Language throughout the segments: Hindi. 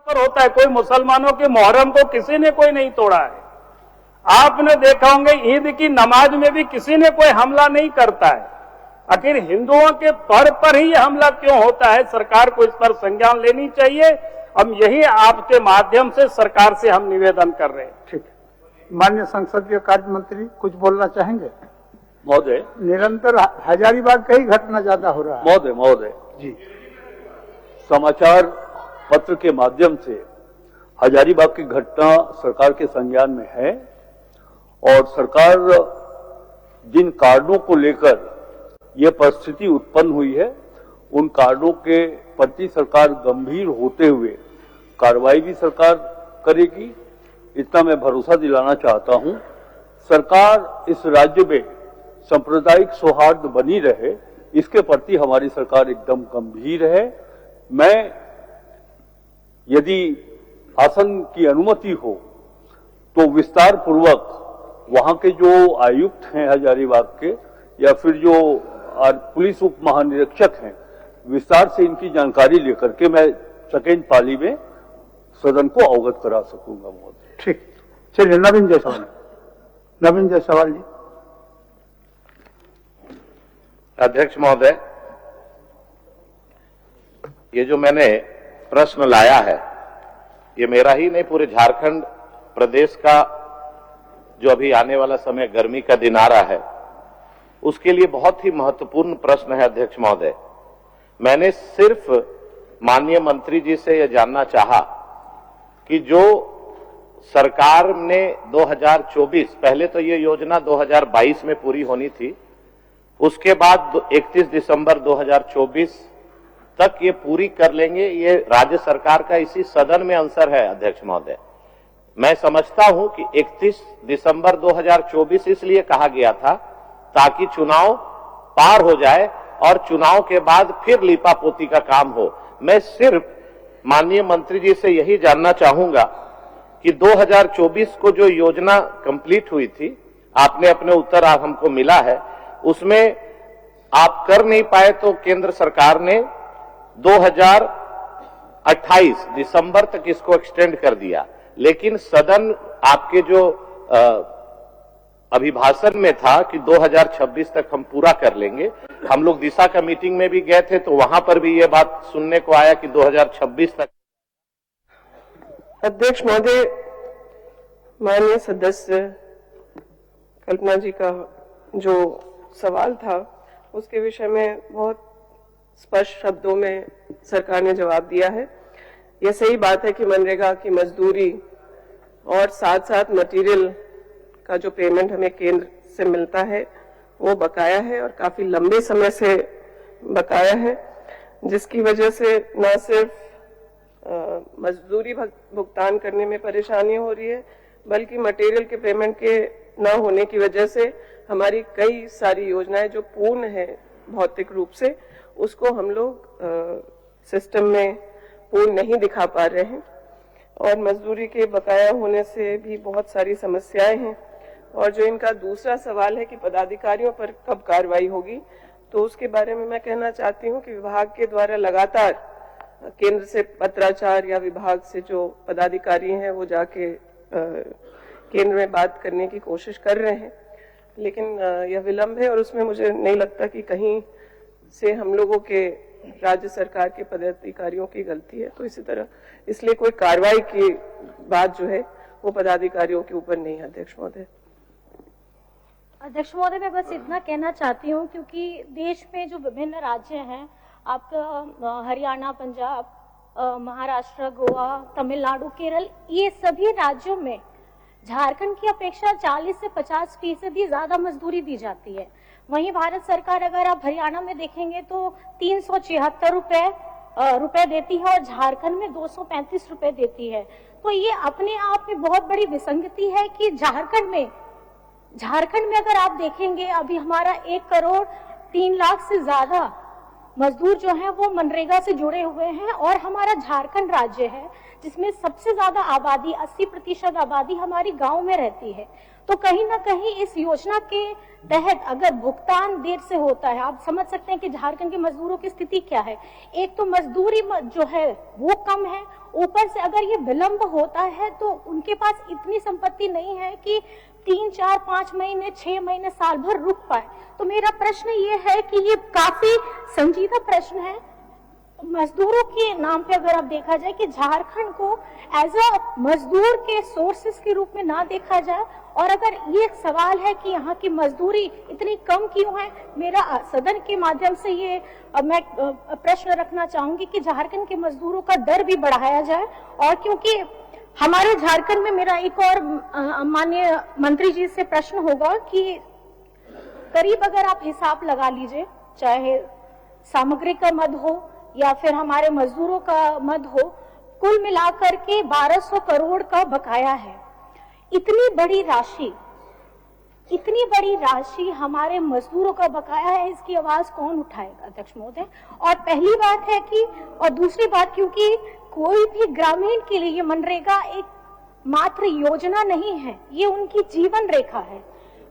पर होता है। कोई मुसलमानों के मुहर्रम को किसी ने कोई नहीं तोड़ा है। आपने देखा होंगे ईद की नमाज में भी किसी ने कोई हमला नहीं करता है। आखिर हिंदुओं के पर्व पर ही हमला क्यों होता है? सरकार को इस पर संज्ञान लेनी चाहिए। हम यही आपके माध्यम से सरकार से हम निवेदन कर रहे हैं। ठीक है, माननीय संसदीय कार्य मंत्री कुछ बोलना चाहेंगे? महोदय, निरंतर हजारीबाग का ही घटना ज्यादा हो रहा है। महोदय जी, समाचार पत्र के माध्यम से हजारीबाग की घटना सरकार के संज्ञान में है और सरकार जिन कारणों को लेकर यह परिस्थिति उत्पन्न हुई है उन कारणों के प्रति सरकार गंभीर होते हुए कार्रवाई भी सरकार करेगी, इतना मैं भरोसा दिलाना चाहता हूं। सरकार इस राज्य में सांप्रदायिक सौहार्द बनी रहे, इसके प्रति हमारी सरकार एकदम गंभीर है। मैं यदि आसन की अनुमति हो तो विस्तार पूर्वक वहां के जो आयुक्त हैं हजारीबाग के या फिर जो पुलिस उप महानिरीक्षक हैं, विस्तार से इनकी जानकारी लेकर के मैं सेकेंड पाली में सदन को अवगत करा सकूंगा महोदय। ठीक, चलिए नवीन जायसवाल जी। अध्यक्ष महोदय, ये जो मैंने प्रश्न लाया है ये मेरा ही नहीं, पूरे झारखंड प्रदेश का जो अभी आने वाला समय गर्मी का दिन आ रहा है उसके लिए बहुत ही महत्वपूर्ण प्रश्न है। अध्यक्ष महोदय, मैंने सिर्फ माननीय मंत्री जी से यह जानना चाहा कि जो सरकार ने 2024, पहले तो ये योजना 2022 में पूरी होनी थी, उसके बाद 31 दिसंबर 2024 तक ये पूरी कर लेंगे, ये राज्य सरकार का इसी सदन में आंसर है। अध्यक्ष महोदय, मैं समझता हूं कि 31 दिसंबर 2024 इसलिए कहा गया था ताकि चुनाव पार हो जाए और चुनाव के बाद फिर लीपापोती का काम हो। मैं सिर्फ माननीय मंत्री जी से यही जानना चाहूंगा कि 2024 को जो योजना कंप्लीट हुई थी, आपने अपने उत्तर आप हमको मिला है, उसमें आप कर नहीं पाए तो केंद्र सरकार ने 2028 दिसंबर तक इसको एक्सटेंड कर दिया, लेकिन सदन आपके जो अभिभाषण में था कि 2026 तक हम पूरा कर लेंगे। हम लोग दिशा का मीटिंग में भी गए थे तो वहां पर भी ये बात सुनने को आया कि 2026 तक। अध्यक्ष महोदय, माननीय सदस्य कल्पना जी का जो सवाल था उसके विषय में बहुत स्पष्ट शब्दों में सरकार ने जवाब दिया है। यह सही बात है कि मनरेगा की मजदूरी और साथ साथ मटेरियल का जो पेमेंट हमें केंद्र से मिलता है वो बकाया है और काफी लंबे समय से बकाया है, जिसकी वजह से न सिर्फ मजदूरी भुगतान करने में परेशानी हो रही है बल्कि मटेरियल के पेमेंट के न होने की वजह से हमारी कई सारी योजनाएं जो पूर्ण है भौतिक रूप से, उसको हम लोग सिस्टम में पूर्ण नहीं दिखा पा रहे हैं और मजदूरी के बकाया होने से भी बहुत सारी समस्याएं हैं। और जो इनका दूसरा सवाल है कि पदाधिकारियों पर कब कार्रवाई होगी, तो उसके बारे में मैं कहना चाहती हूं कि विभाग के द्वारा लगातार केंद्र से पत्राचार या विभाग से जो पदाधिकारी हैं वो जाके केंद्र में बात करने की कोशिश कर रहे हैं, लेकिन यह विलंब है और उसमें मुझे नहीं लगता कि कहीं से हम लोगों के राज्य सरकार के पदाधिकारियों की गलती है। तो इसी तरह इसलिए कोई कार्रवाई की बात जो है वो पदाधिकारियों के ऊपर नहीं है। अध्यक्ष महोदय, अध्यक्ष महोदय, मैं बस इतना कहना चाहती हूँ क्योंकि देश में जो विभिन्न राज्य हैं, आपका हरियाणा, पंजाब, महाराष्ट्र, गोवा, तमिलनाडु, केरल, ये सभी राज्यों में झारखंड की अपेक्षा 40 से 50% ज्यादा मजदूरी दी जाती है। वहीं भारत सरकार अगर आप हरियाणा में देखेंगे तो 376 रुपए देती है और झारखंड में 235 रुपए देती है। तो ये अपने आप में बहुत बड़ी विसंगति है कि झारखंड में अगर आप देखेंगे अभी हमारा 1,03,00,000 से ज्यादा मजदूर जो हैं वो मनरेगा से जुड़े हुए हैं और हमारा झारखंड राज्य है जिसमें सबसे ज्यादा आबादी 80% आबादी हमारी गांव में रहती है। तो कहीं ना कहीं इस योजना के तहत अगर भुगतान देर से होता है, आप समझ सकते हैं कि झारखंड के मजदूरों की स्थिति क्या है। एक तो मजदूरी जो है वो कम है, ऊपर से अगर ये विलंब होता है तो उनके पास इतनी संपत्ति नहीं है कि 3, 4, 5 महीने, 6 महीने, साल भर रुक पाए। तो मेरा प्रश्न ये है कि ये काफी संजीदा प्रश्न है मजदूरों के नाम पे। अगर आप देखा जाए कि झारखंड को एज अ मजदूर के सोर्सेस के रूप में ना देखा जाए, और अगर ये सवाल है कि यहाँ की मजदूरी इतनी कम क्यों है, मेरा सदन के माध्यम से ये मैं प्रश्न रखना चाहूंगी कि झारखंड के मजदूरों का दर भी बढ़ाया जाए। और क्योंकि हमारे झारखंड में, मेरा एक और माननीय मंत्री जी से प्रश्न होगा कि करीब अगर आप हिसाब लगा लीजिए, चाहे सामग्री का मद हो या फिर हमारे मजदूरों का मद हो, कुल मिलाकर के 1200 करोड़ का बकाया है। इतनी बड़ी राशि हमारे मजदूरों का बकाया है, इसकी आवाज कौन उठाएगा अध्यक्ष महोदय? और पहली बात है कि, और दूसरी बात, क्योंकि कोई भी ग्रामीण के लिए ये मनरेगा एक मात्र योजना नहीं है, ये उनकी जीवन रेखा है।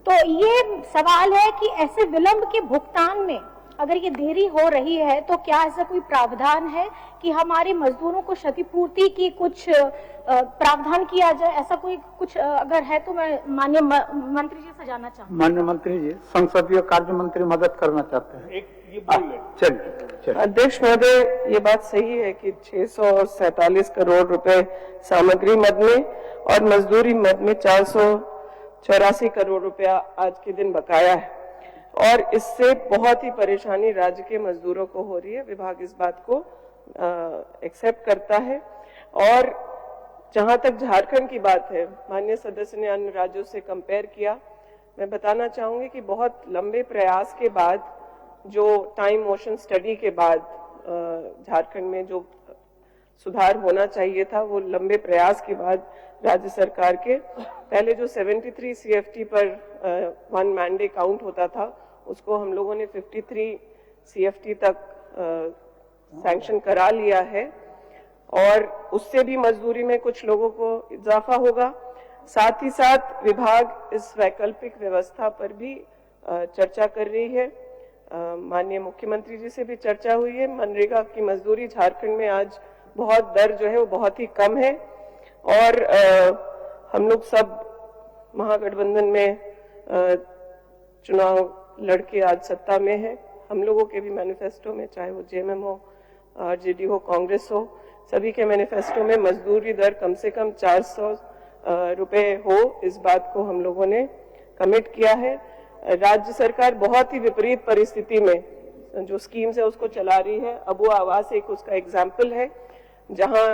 तो ये सवाल है कि ऐसे विलंब के भुगतान में अगर ये देरी हो रही है तो क्या ऐसा कोई प्रावधान है कि हमारे मजदूरों को क्षतिपूर्ति की कुछ प्रावधान किया जाए? ऐसा कोई कुछ अगर है तो मैं माननीय मंत्री जी से जानना चाहूँ। माननीय मंत्री जी, संसदीय कार्य मंत्री मदद करना चाहते हैं। ये बोल रहे। चलिए। अध्यक्ष महोदय, ये बात सही है कि 647 करोड़ रुपए सामग्री मद में और मजदूरी मद में 484 करोड़ रुपया आज के दिन बकाया है, और इससे बहुत ही परेशानी राज्य के मजदूरों को हो रही है। विभाग इस बात को एक्सेप्ट करता है। और जहां तक झारखंड की बात है, माननीय सदस्य ने अन्य राज्यों से कंपेयर किया। मैं बताना चाहूंगी कि बहुत लंबे प्रयास के बाद, जो टाइम मोशन स्टडी के बाद झारखंड में जो सुधार होना चाहिए था, वो लंबे प्रयास के बाद राज्य सरकार के पहले जो 73 CFT पर 1 मैन डे काउंट होता था, उसको हम लोगों ने 53 CFT तक सैंक्शन करा लिया है, और उससे भी मजदूरी में कुछ लोगों को इजाफा होगा। साथ ही साथ विभाग इस वैकल्पिक व्यवस्था पर भी चर्चा कर रही है। माननीय मुख्यमंत्री जी से भी चर्चा हुई है। मनरेगा की मजदूरी झारखंड में आज बहुत दर जो है वो बहुत ही कम है, और हम लोग सब महागठबंधन में चुनाव लड़के आज सत्ता में है। हम लोगों के भी मैनिफेस्टो में, चाहे वो JMM हो, RJD हो, कांग्रेस हो, सभी के मैनिफेस्टो में मजदूरी दर कम से कम 400 रुपए हो, इस बात को हम लोगों ने कमिट किया है। राज्य सरकार बहुत ही विपरीत परिस्थिति में जो स्कीम्स है उसको चला रही है। अबू आवास एक उसका एग्जाम्पल है, जहां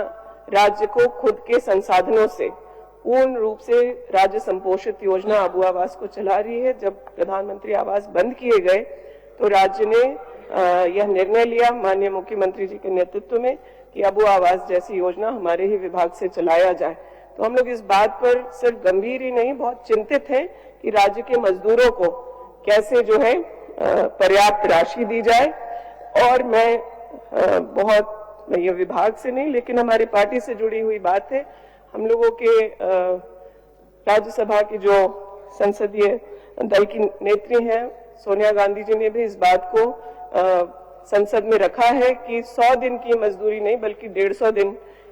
राज्य को खुद के संसाधनों से पूर्ण रूप से राज्य संपोषित योजना अबू आवास को चला रही है। जब प्रधानमंत्री आवास बंद किए गए तो राज्य ने यह निर्णय लिया माननीय मुख्यमंत्री जी के नेतृत्व में कि अबू आवास जैसी योजना हमारे ही विभाग से चलाया जाए। तो हम लोग इस बात पर सिर्फ गंभीर ही नहीं, बहुत चिंतित हैं कि राज्य के मजदूरों को कैसे जो है पर्याप्त राशि दी जाए। और मैं बहुत, ये विभाग से नहीं लेकिन हमारी पार्टी से जुड़ी हुई बात है, हम लोगों के राज्यसभा की जो संसदीय दल की नेत्री हैं सोनिया गांधी जी ने भी इस बात को संसद में रखा है कि 100 दिन की मजदूरी नहीं बल्कि 150 दिन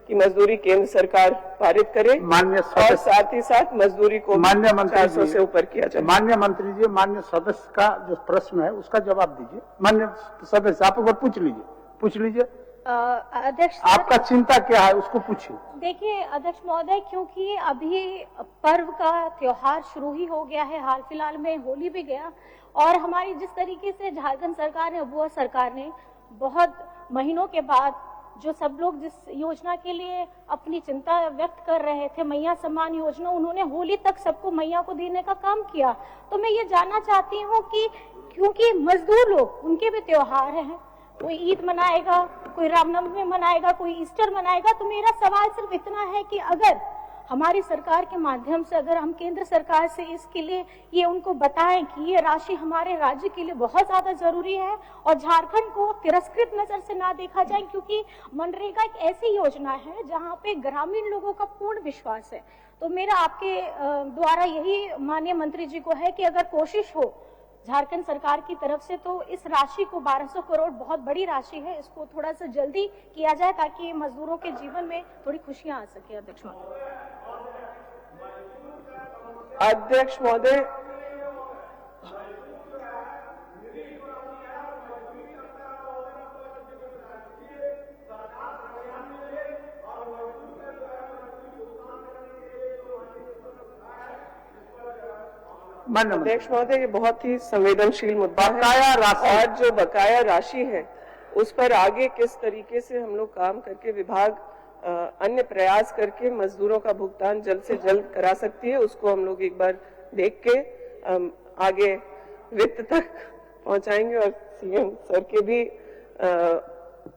की मजदूरी केंद्र सरकार पारित करे, माननीय और साथ ही साथ मजदूरी को 400 से ऊपर किया जाए। माननीय मंत्री जी, माननीय सदस्य का जो प्रश्न है उसका जवाब दीजिए। माननीय सदस्य, आप एक बार पूछ लीजिए। अध्यक्ष, आपका चिंता क्या है उसको पूछिए। देखिए अध्यक्ष महोदय, क्योंकि अभी पर्व का त्योहार शुरू ही हो गया है, हाल फिलहाल में होली भी गया, और हमारी जिस तरीके से झारखंड सरकार ने, अबुआ सरकार ने बहुत महीनों के बाद जो सब लोग जिस योजना के लिए अपनी चिंता व्यक्त कर रहे थे, मैया सम्मान योजना, उन्होंने होली तक सबको मैया को देने का काम किया। तो मैं ये जानना चाहती हूँ कि क्योंकि मजदूर लोग, उनके भी त्योहार हैं, कोई ईद मनाएगा, कोई रामनवमी मनाएगा, कोई ईस्टर मनाएगा, तो मेरा सवाल सिर्फ इतना है कि अगर हमारी सरकार के माध्यम से अगर हम केंद्र सरकार से इसके लिए ये उनको बताएं कि ये राशि हमारे राज्य के लिए बहुत ज्यादा जरूरी है और झारखंड को तिरस्कृत नजर से ना देखा जाए, क्योंकि मनरेगा एक ऐसी योजना है जहां पे ग्रामीण लोगों का पूर्ण विश्वास है। तो मेरा आपके द्वारा यही माननीय मंत्री जी को है कि अगर कोशिश हो झारखंड सरकार की तरफ से तो इस राशि को 1200 करोड़ बहुत बड़ी राशि है, इसको थोड़ा सा जल्दी किया जाए ताकि मजदूरों के जीवन में थोड़ी खुशियां आ सके। अध्यक्ष महोदय, अध्यक्ष महोदय, ये बहुत ही संवेदनशील मुद्दा है और जो बकाया राशि है उस पर आगे किस तरीके से हम लोग काम करके विभाग अन्य प्रयास करके मजदूरों का भुगतान जल्द से जल्द करा सकती है, उसको हम लोग एक बार देख के आगे वित्त तक पहुंचाएंगे और सीएम सर के भी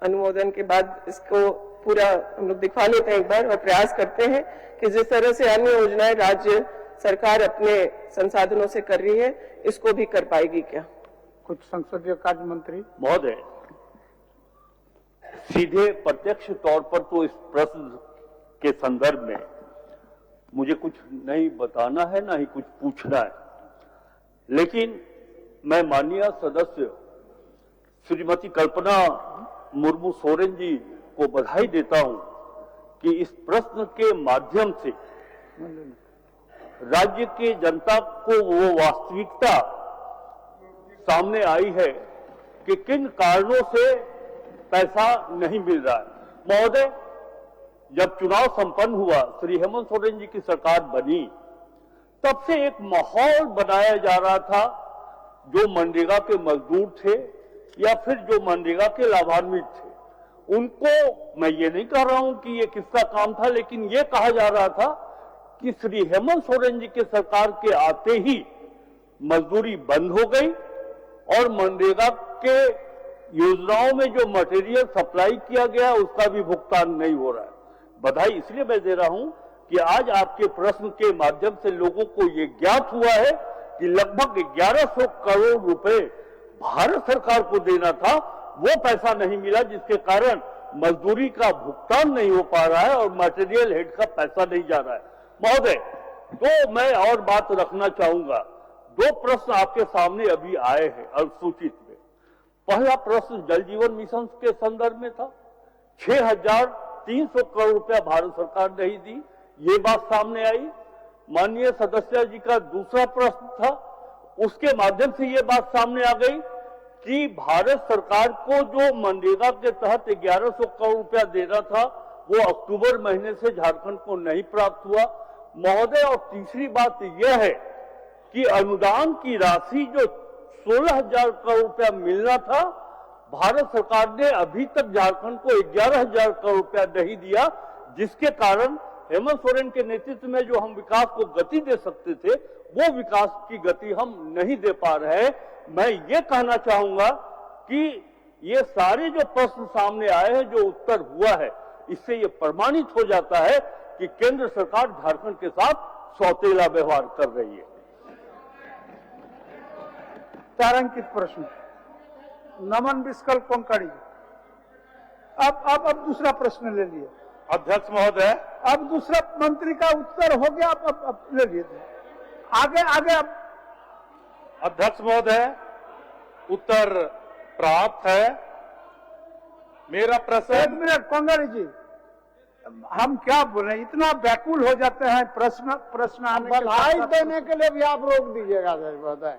अनुमोदन के बाद इसको पूरा हम लोग दिखवा लेते हैं एक बार और प्रयास करते हैं कि जिस तरह से अन्य योजनाएं राज्य सरकार अपने संसाधनों से कर रही है इसको भी कर पाएगी क्या? कुछ संसदीय कार्य मंत्री महोदय, सीधे प्रत्यक्ष तौर पर तो इस प्रश्न के संदर्भ में मुझे कुछ नहीं बताना है, ना ही कुछ पूछना है, लेकिन मैं माननीय सदस्य श्रीमती कल्पना मुर्मू सोरेन जी को बधाई देता हूं कि इस प्रश्न के माध्यम से राज्य के जनता को वो वास्तविकता सामने आई है कि किन कारणों से पैसा नहीं मिल रहा है। महोदय, जब चुनाव संपन्न हुआ, श्री हेमंत सोरेन जी की सरकार बनी, तब से एक माहौल बनाया जा रहा था, जो मनरेगा के मजदूर थे या फिर जो मनरेगा के लाभान्वित थे उनको, मैं ये नहीं कह रहा हूं कि ये किसका काम था, लेकिन ये कहा जा रहा था कि श्री हेमंत सोरेन जी के सरकार के आते ही मजदूरी बंद हो गई और मनरेगा के योजनाओं में जो मटेरियल सप्लाई किया गया उसका भी भुगतान नहीं हो रहा है। बधाई इसलिए मैं दे रहा हूं कि आज आपके प्रश्न के माध्यम से लोगों को ये ज्ञात हुआ है कि लगभग 1100 करोड़ रुपए भारत सरकार को देना था, वो पैसा नहीं मिला, जिसके कारण मजदूरी का भुगतान नहीं हो पा रहा है और मटेरियल हेड का पैसा नहीं जा रहा है। महोदय, तो मैं और बात रखना चाहूंगा। 2 प्रश्न आपके सामने अभी आए हैं अनुसूचित में। पहला प्रश्न जल जीवन मिशन के संदर्भ में था, 6300 करोड़ रुपया भारत सरकार नहीं दी, ये बात सामने आई। माननीय सदस्य जी का दूसरा प्रश्न था, उसके माध्यम से ये बात सामने आ गई कि भारत सरकार को जो मनरेगा के तहत 1100 करोड़ रुपया देना था वो अक्टूबर महीने से झारखंड को नहीं प्राप्त हुआ। महोदय, और तीसरी बात यह है कि अनुदान की राशि जो 16,000 करोड़ रुपया मिलना था, भारत सरकार ने अभी तक झारखंड को 11,000 करोड़ रुपया नहीं दिया, जिसके कारण हेमंत सोरेन के नेतृत्व में जो हम विकास को गति दे सकते थे वो विकास की गति हम नहीं दे पा रहे हैं। मैं ये कहना चाहूंगा कि ये सारे जो प्रश्न सामने आए हैं, जो उत्तर हुआ है, इससे ये प्रमाणित हो जाता है कि केंद्र सरकार झारखंड के साथ सौतेला व्यवहार कर रही है। तारांकित प्रश्न नमन बिस्कल कोंकणी। अब दूसरा प्रश्न ले लिए। अध्यक्ष महोदय, अब दूसरा मंत्री का उत्तर हो गया, अब ले लिए आगे अब। अध्यक्ष महोदय, उत्तर प्राप्त है। मेरा प्रश्न। 1 मिनट कोंकणी जी, हम क्या बोले, इतना व्याकुल हो जाते हैं प्रश्न आने के बधाई देने के लिए भी आप रोक दीजिएगा महोदय।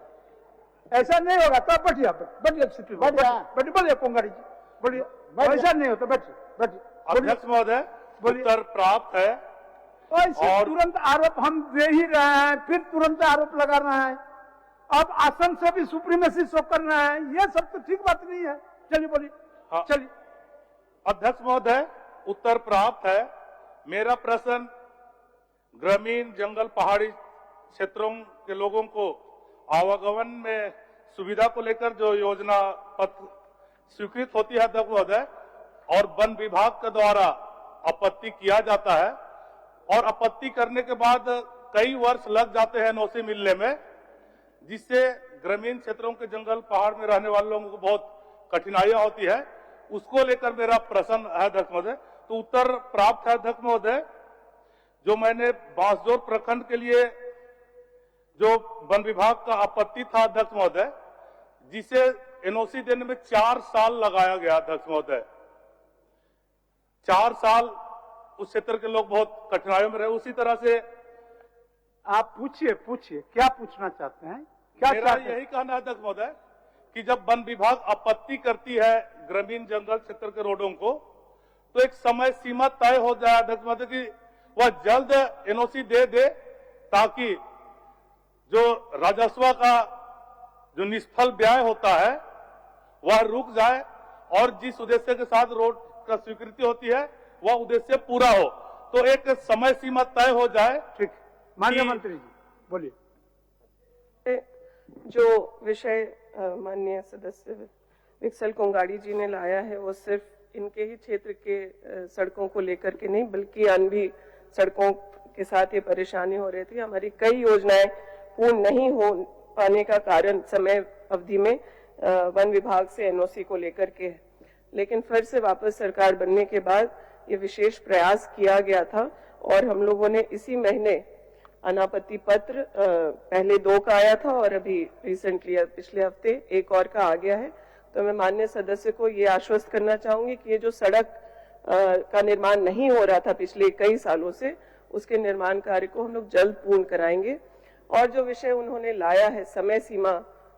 ऐसा नहीं होगा। तो बैठिए, बोलिए कोंकणी जी, बोलिए। ऐसा नहीं होता, बैठिए। अध्यक्ष महोदय, उत्तर प्राप्त है। और तुरंत आरोप हम दे ही रहे हैं, फिर तुरंत आरोप लगा रहे हैं। अब आसन से भी सुप्रीमेसी शो कर रहे हैं, ये सब तो ठीक बात नहीं है। चलिए बोलिए। हाँ। चलिए। अध्यक्ष महोदय, उत्तर प्राप्त है। मेरा प्रश्न ग्रामीण जंगल पहाड़ी क्षेत्रों के लोगों को आवागमन में सुविधा को लेकर जो योजना पत्र स्वीकृत होती है अध्यक्ष महोदय, और वन विभाग के द्वारा आपत्ति किया जाता है, और आपत्ति करने के बाद कई वर्ष लग जाते हैं एनओसी मिलने में, जिससे ग्रामीण क्षेत्रों के जंगल पहाड़ में रहने वाले लोगों को बहुत कठिनाइयां होती है। उसको लेकर मेरा प्रश्न है अध्यक्ष महोदय। तो उत्तर प्राप्त है अध्यक्ष महोदय। जो मैंने बांसजोर प्रखंड के लिए जो वन विभाग का आपत्ति था अध्यक्ष महोदय, जिसे एनओसी देने में 4 साल लगाया गया अध्यक्ष महोदय। 4 साल उस क्षेत्र के लोग बहुत कठिनाइयों में रहे। उसी तरह से आप पूछिए क्या पूछना चाहते हैं? क्या मेरा यही कहना है अध्यक्ष महोदय कि जब वन विभाग आपत्ति करती है ग्रामीण जंगल क्षेत्र के रोडों को, तो एक समय सीमा तय हो जाए अध्यक्ष महोदय कि वह जल्द एनओसी दे ताकि जो राजस्व का जो निष्फल व्यय होता है वह रुक जाए और जिस उद्देश्य के साथ रोड का स्वीकृति होती है वह उद्देश्य पूरा हो। तो एक समय सीमा तय हो जाए। ठीक, माननीय मंत्री जी बोलिए। जो विषय माननीय सदस्य विक्सल कोंगाड़ी जी ने लाया है वो सिर्फ इनके ही क्षेत्र के सड़कों को लेकर के नहीं, बल्कि अन्य भी सड़कों के साथ ये परेशानी हो रही थी। हमारी कई योजनाएं पूर्ण नहीं हो पाने का कारण समय अवधि में वन विभाग से एनओसी को लेकर के है। लेकिन फिर से वापस सरकार बनने के बाद ये विशेष प्रयास किया गया था और हम लोगों ने इसी महीने अनापत्ति पत्र पहले 2 का आया था और अभी रिसेंटली पिछले हफ्ते 1 और का आ गया है। तो मैं माननीय सदस्य को ये आश्वस्त करना चाहूंगी कि ये जो सड़क का निर्माण नहीं हो रहा था पिछले कई सालों से, उसके निर्माण कार्य को हम लोग जल्द पूर्ण कराएंगे। और जो विषय उन्होंने लाया है समय सीमा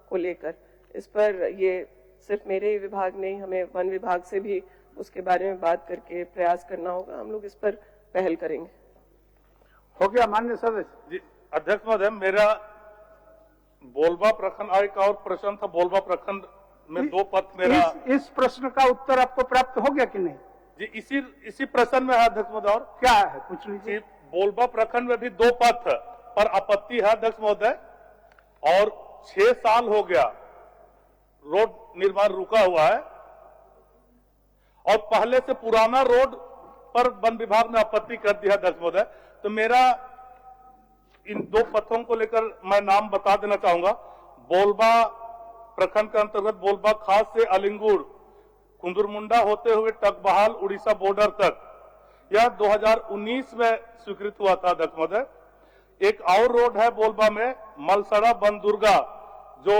को लेकर, इस पर ये सिर्फ मेरे ही विभाग नहीं, हमें वन विभाग से भी उसके बारे में बात करके प्रयास करना होगा। हम लोग इस पर पहल करेंगे। हो गया माननीय सदस्य जी अध्यक्ष महोदय, मेरा बोलबा प्रखंड आय का और प्रश्न था। बोलबा प्रखंड में 2 पथ मेरा इस प्रश्न का उत्तर आपको प्राप्त हो गया कि नहीं? जी इसी प्रश्न में है अध्यक्ष महोदय। और क्या है पूछ लीजिए। बोलबा प्रखंड में भी 2 पथ पर आपत्ति है अध्यक्ष महोदय और 6 साल हो गया रोड निर्माण रुका हुआ है और पहले से पुराना रोड पर वन विभाग ने आपत्ति कर दिया अध्यक्ष महोदय। तो मेरा इन 2 पथों को लेकर मैं नाम बता देना चाहूंगा। बोलबा प्रखंड के अंतर्गत बोलबा खास से अलिंगुड़ कुंदुरमुंडा होते हुए टकबहाल उड़ीसा बॉर्डर तक, यह 2019 में स्वीकृत हुआ था अध्यक्ष महोदय। एक और रोड है बोलबा में मलसड़ा बनदुर्गा, जो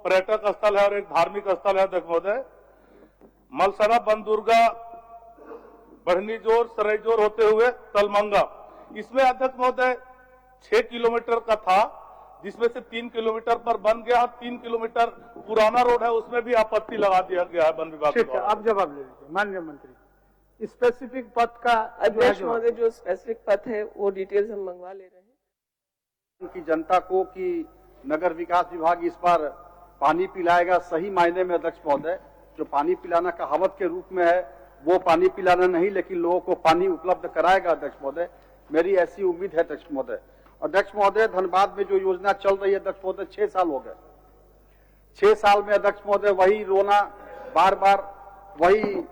पर्यटक स्थल है और एक धार्मिक स्थल है अध्यक्ष महोदय। मलसड़ा बनदुर्गा बढ़नीजोर सरईजोर होते हुए तलमंगा, इसमें अध्यक्ष महोदय 6 किलोमीटर का था, जिसमें से 3 किलोमीटर पर बन गया। 3 किलोमीटर पुराना रोड है, उसमें भी आपत्ति लगा दिया गया है वन विभाग ठीक है, अब जवाब ले लीजिए माननीय मंत्री। स्पेसिफिक पथ का अध्यक्ष महोदय, जो स्पेसिफिक पथ है वो डिटेल्स हम मंगवा ले रहे हैं की जनता को कि नगर विकास विभाग इस बार पानी पिलाएगा। सही मायने में अध्यक्ष महोदय, जो पानी पिलाना कहावत के रूप में है वो पानी पिलाना नहीं, लेकिन लोगों को पानी उपलब्ध कराएगा अध्यक्ष महोदय। मेरी ऐसी उम्मीद है अध्यक्ष महोदय। अध्यक्ष महोदय, धनबाद में जो योजना चल रही है अध्यक्ष महोदय 6 साल हो गए। 6 साल में अध्यक्ष महोदय वही रोना, बार बार वही,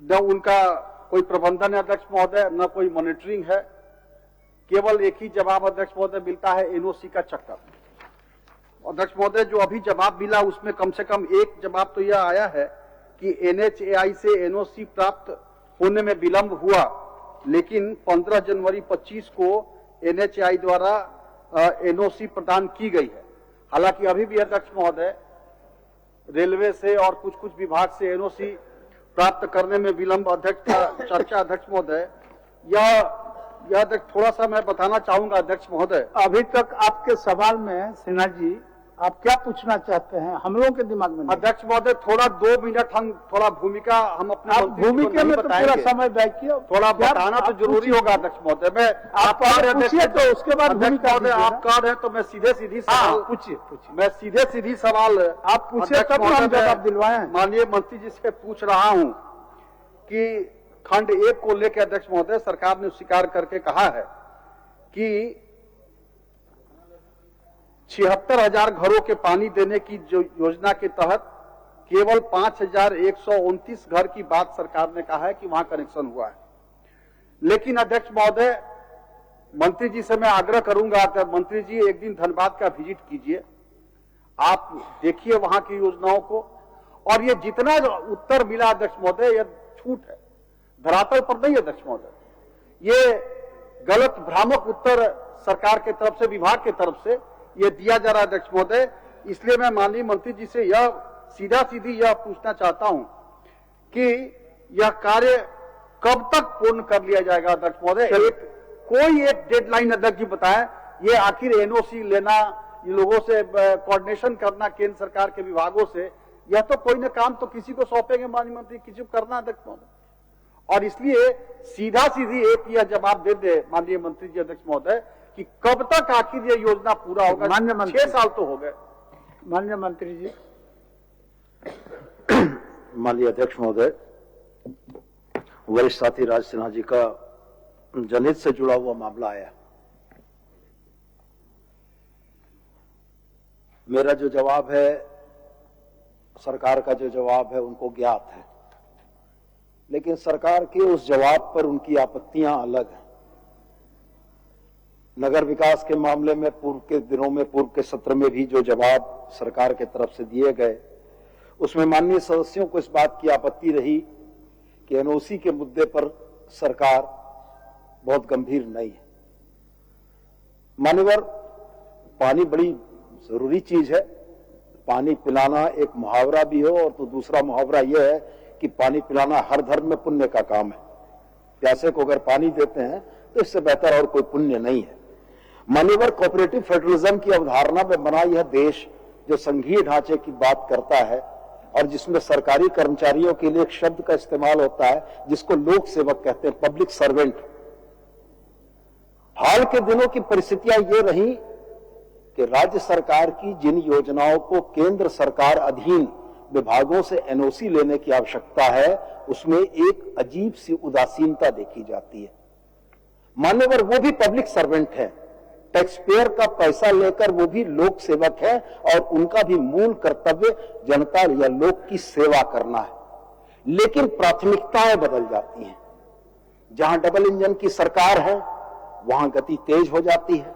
न उनका कोई प्रबंधन है अध्यक्ष महोदय, न कोई मॉनिटरिंग है। केवल एक ही जवाब अध्यक्ष महोदय मिलता है, एनओसी का चक्कर। अध्यक्ष महोदय, जो अभी जवाब मिला उसमें कम से कम एक जवाब तो यह आया है कि एनएचएआई से एनओसी प्राप्त होने में विलंब हुआ, लेकिन 15 जनवरी 25 को एनएचएआई द्वारा एनओसी प्रदान की गई है। हालांकि अभी भी अध्यक्ष महोदय रेलवे से और कुछ विभाग से एनओसी प्राप्त करने में विलंब अध्यक्ष का चर्चा अध्यक्ष महोदय। यह अध्यक्ष थोड़ा सा मैं बताना चाहूंगा अध्यक्ष महोदय। अभी तक आपके सवाल में सिन्हा जी आप क्या पूछना चाहते हैं हम लोगों के दिमाग में? अध्यक्ष महोदय, थोड़ा 2 मिनट हम थोड़ा भूमिका हम अपने भूमिका में तो पूरा समय व्यय किया, थोड़ा बताना तो जरूरी होगा अध्यक्ष महोदय। मैं आप पूछिए तो उसके बाद भूमिका महोदय आप कह रहे हैं तो मैं सीधे सवाल पूछिए। मैं सीधे सवाल आप पूछिए तब हम जवाब दिलवाएं। माननीय मंत्री जी से पूछ रहा हूं कि खंड 1 को लेकर अध्यक्ष महोदय सरकार ने स्वीकार करके कहा है कि 76,000 घरों के पानी देने की जो योजना के तहत केवल 5,129 घर की बात सरकार ने कहा है कि वहां कनेक्शन हुआ है। लेकिन अध्यक्ष महोदय मंत्री जी से मैं आग्रह करूंगा कि मंत्री जी एक दिन धनबाद का विजिट कीजिए, आप देखिए वहां की योजनाओं को, और ये जितना उत्तर मिला अध्यक्ष महोदय, यह झूठ है, धरातल पर नहीं अध्यक्ष महोदय। ये गलत भ्रामक उत्तर सरकार के तरफ से, विभाग के तरफ से ये दिया जा रहा है अध्यक्ष महोदय। इसलिए मैं माननीय मंत्री जी से यह सीधा सीधी यह पूछना चाहता हूं कि यह कार्य कब तक पूर्ण कर लिया जाएगा अध्यक्ष महोदय? कोई एक डेडलाइन अध्यक्ष जी बताएं। ये आखिर एनओसी लेना, ये लोगों से कोऑर्डिनेशन करना केंद्र सरकार के विभागों से, यह तो कोई न काम तो किसी को सौंपेंगे माननीय मंत्री, किसी को करना अध्यक्ष महोदय। और इसलिए सीधा सीधी एक यह जवाब दे दे माननीय मंत्री जी अध्यक्ष महोदय कि कब तक आखिर ये योजना पूरा होगा? माननीय मंत्री, 6 साल तो हो गए। माननीय मंत्री जी। माननीय अध्यक्ष महोदय, वरिष्ठ साथी राज सिन्हा जी का जनहित से जुड़ा हुआ मामला आया। मेरा जो जवाब है, सरकार का जो जवाब है, उनको ज्ञात है, लेकिन सरकार के उस जवाब पर उनकी आपत्तियां अलग हैं। नगर विकास के मामले में पूर्व के दिनों में, पूर्व के सत्र में भी जो जवाब सरकार के तरफ से दिए गए, उसमें माननीय सदस्यों को इस बात की आपत्ति रही कि एनओसी के मुद्दे पर सरकार बहुत गंभीर नहीं है। मान्यवर, पानी बड़ी जरूरी चीज है। पानी पिलाना एक मुहावरा भी हो, और तो दूसरा मुहावरा यह है कि पानी पिलाना हर धर्म में पुण्य का काम है। प्यासे को अगर पानी देते हैं तो इससे बेहतर और कोई पुण्य नहीं है। मान्यवर, कोऑपरेटिव फेडरलिज्म की अवधारणा में बना यह देश जो संघीय ढांचे की बात करता है और जिसमें सरकारी कर्मचारियों के लिए एक शब्द का इस्तेमाल होता है जिसको लोक सेवक कहते हैं, पब्लिक सर्वेंट। हाल के दिनों की परिस्थितियां ये रही कि राज्य सरकार की जिन योजनाओं को केंद्र सरकार अधीन विभागों से एनओसी लेने की आवश्यकता है, उसमें एक अजीब सी उदासीनता देखी जाती है। मान्यवर, वो भी पब्लिक सर्वेंट है, टैक्स पेयर का पैसा लेकर वो भी लोक सेवक है, और उनका भी मूल कर्तव्य जनता या लोक की सेवा करना है। लेकिन प्राथमिकताएं बदल जाती हैं। जहां डबल इंजन की सरकार है वहां गति तेज हो जाती है,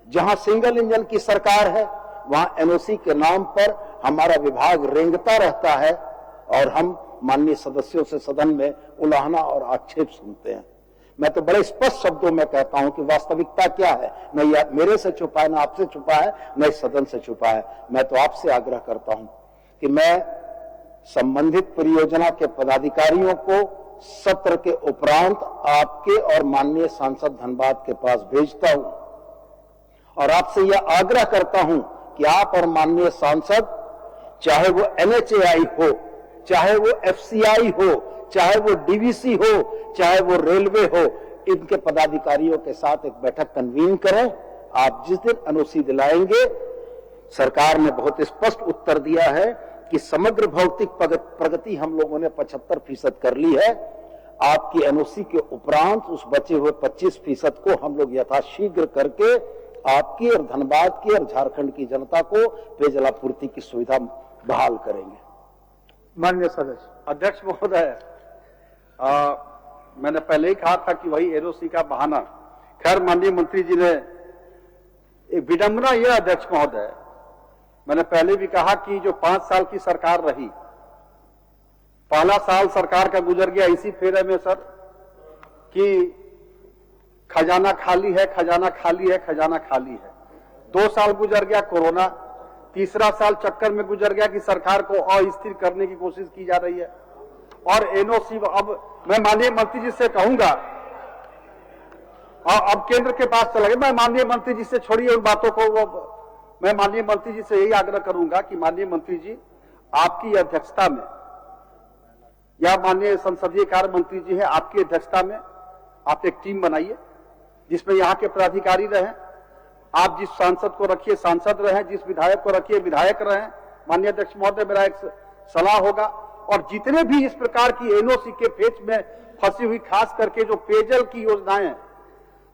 जहां सिंगल इंजन की सरकार है वहां एनओसी के नाम पर हमारा विभाग रेंगता रहता है, और हम माननीय सदस्यों से सदन में उलाहना और आक्षेप सुनते हैं। मैं तो बड़े स्पष्ट शब्दों में कहता हूं कि वास्तविकता क्या है, न मेरे से छुपा है, न आपसे छुपा है, न इस सदन से छुपा है। मैं तो आपसे आग्रह करता हूं कि मैं संबंधित परियोजना के पदाधिकारियों को सत्र के उपरांत आपके और माननीय सांसद धनबाद के पास भेजता हूं, और आपसे यह आग्रह करता हूं कि आप और माननीय सांसद, चाहे वो एनएचएआई हो, चाहे वो एफसीआई हो, चाहे वो डीवीसी हो, चाहे वो रेलवे हो, इनके पदाधिकारियों के साथ एक बैठक कन्वीन करें। आप जिस दिन एनओसी दिलाएंगे, सरकार ने बहुत स्पष्ट उत्तर दिया है कि समग्र भौतिक प्रगति हम लोगों ने 75% कर ली है। आपकी एनओसी के उपरांत उस बचे हुए 25% को हम लोग यथाशीघ्र करके आपकी और धनबाद की और झारखंड की जनता को पेयजल आपूर्ति की सुविधा बहाल करेंगे। माननीय सदस्य। अध्यक्ष महोदय, मैंने पहले ही कहा था कि वही एनओसी का बहाना। खैर, माननीय मंत्री जी ने एक विडंबना यह अध्यक्ष महोदय, मैंने पहले भी कहा कि जो 5 साल की सरकार रही, पहला साल सरकार का गुजर गया इसी फेरे में सर कि खजाना खाली है, खजाना खाली है, खजाना खाली है। 2 साल गुजर गया कोरोना, तीसरा साल चक्कर में गुजर गया कि सरकार को अस्थिर करने की कोशिश की जा रही है, और एनओसी अब मैं माननीय मंत्री जी से कहूंगा, अब केंद्र के पास चला गया। मैं माननीय मंत्री जी से छोड़िए उन बातों को, मैं माननीय मंत्री जी से यही आग्रह करूंगा कि माननीय मंत्री जी, आपकी अध्यक्षता में, या माननीय संसदीय कार्य मंत्री जी है, आपकी अध्यक्षता में आप एक टीम बनाइए जिसमें यहाँ के पदाधिकारी रहें। आप जिस सांसद को रखिए सांसद रहें, जिस विधायक को रखिए विधायक रहें। माननीय अध्यक्ष महोदय, मेरा एक सलाह होगा, और जितने भी इस प्रकार की एनओसी के पेच में फंसी हुई, खास करके जो पेयजल की योजनाएं हैं,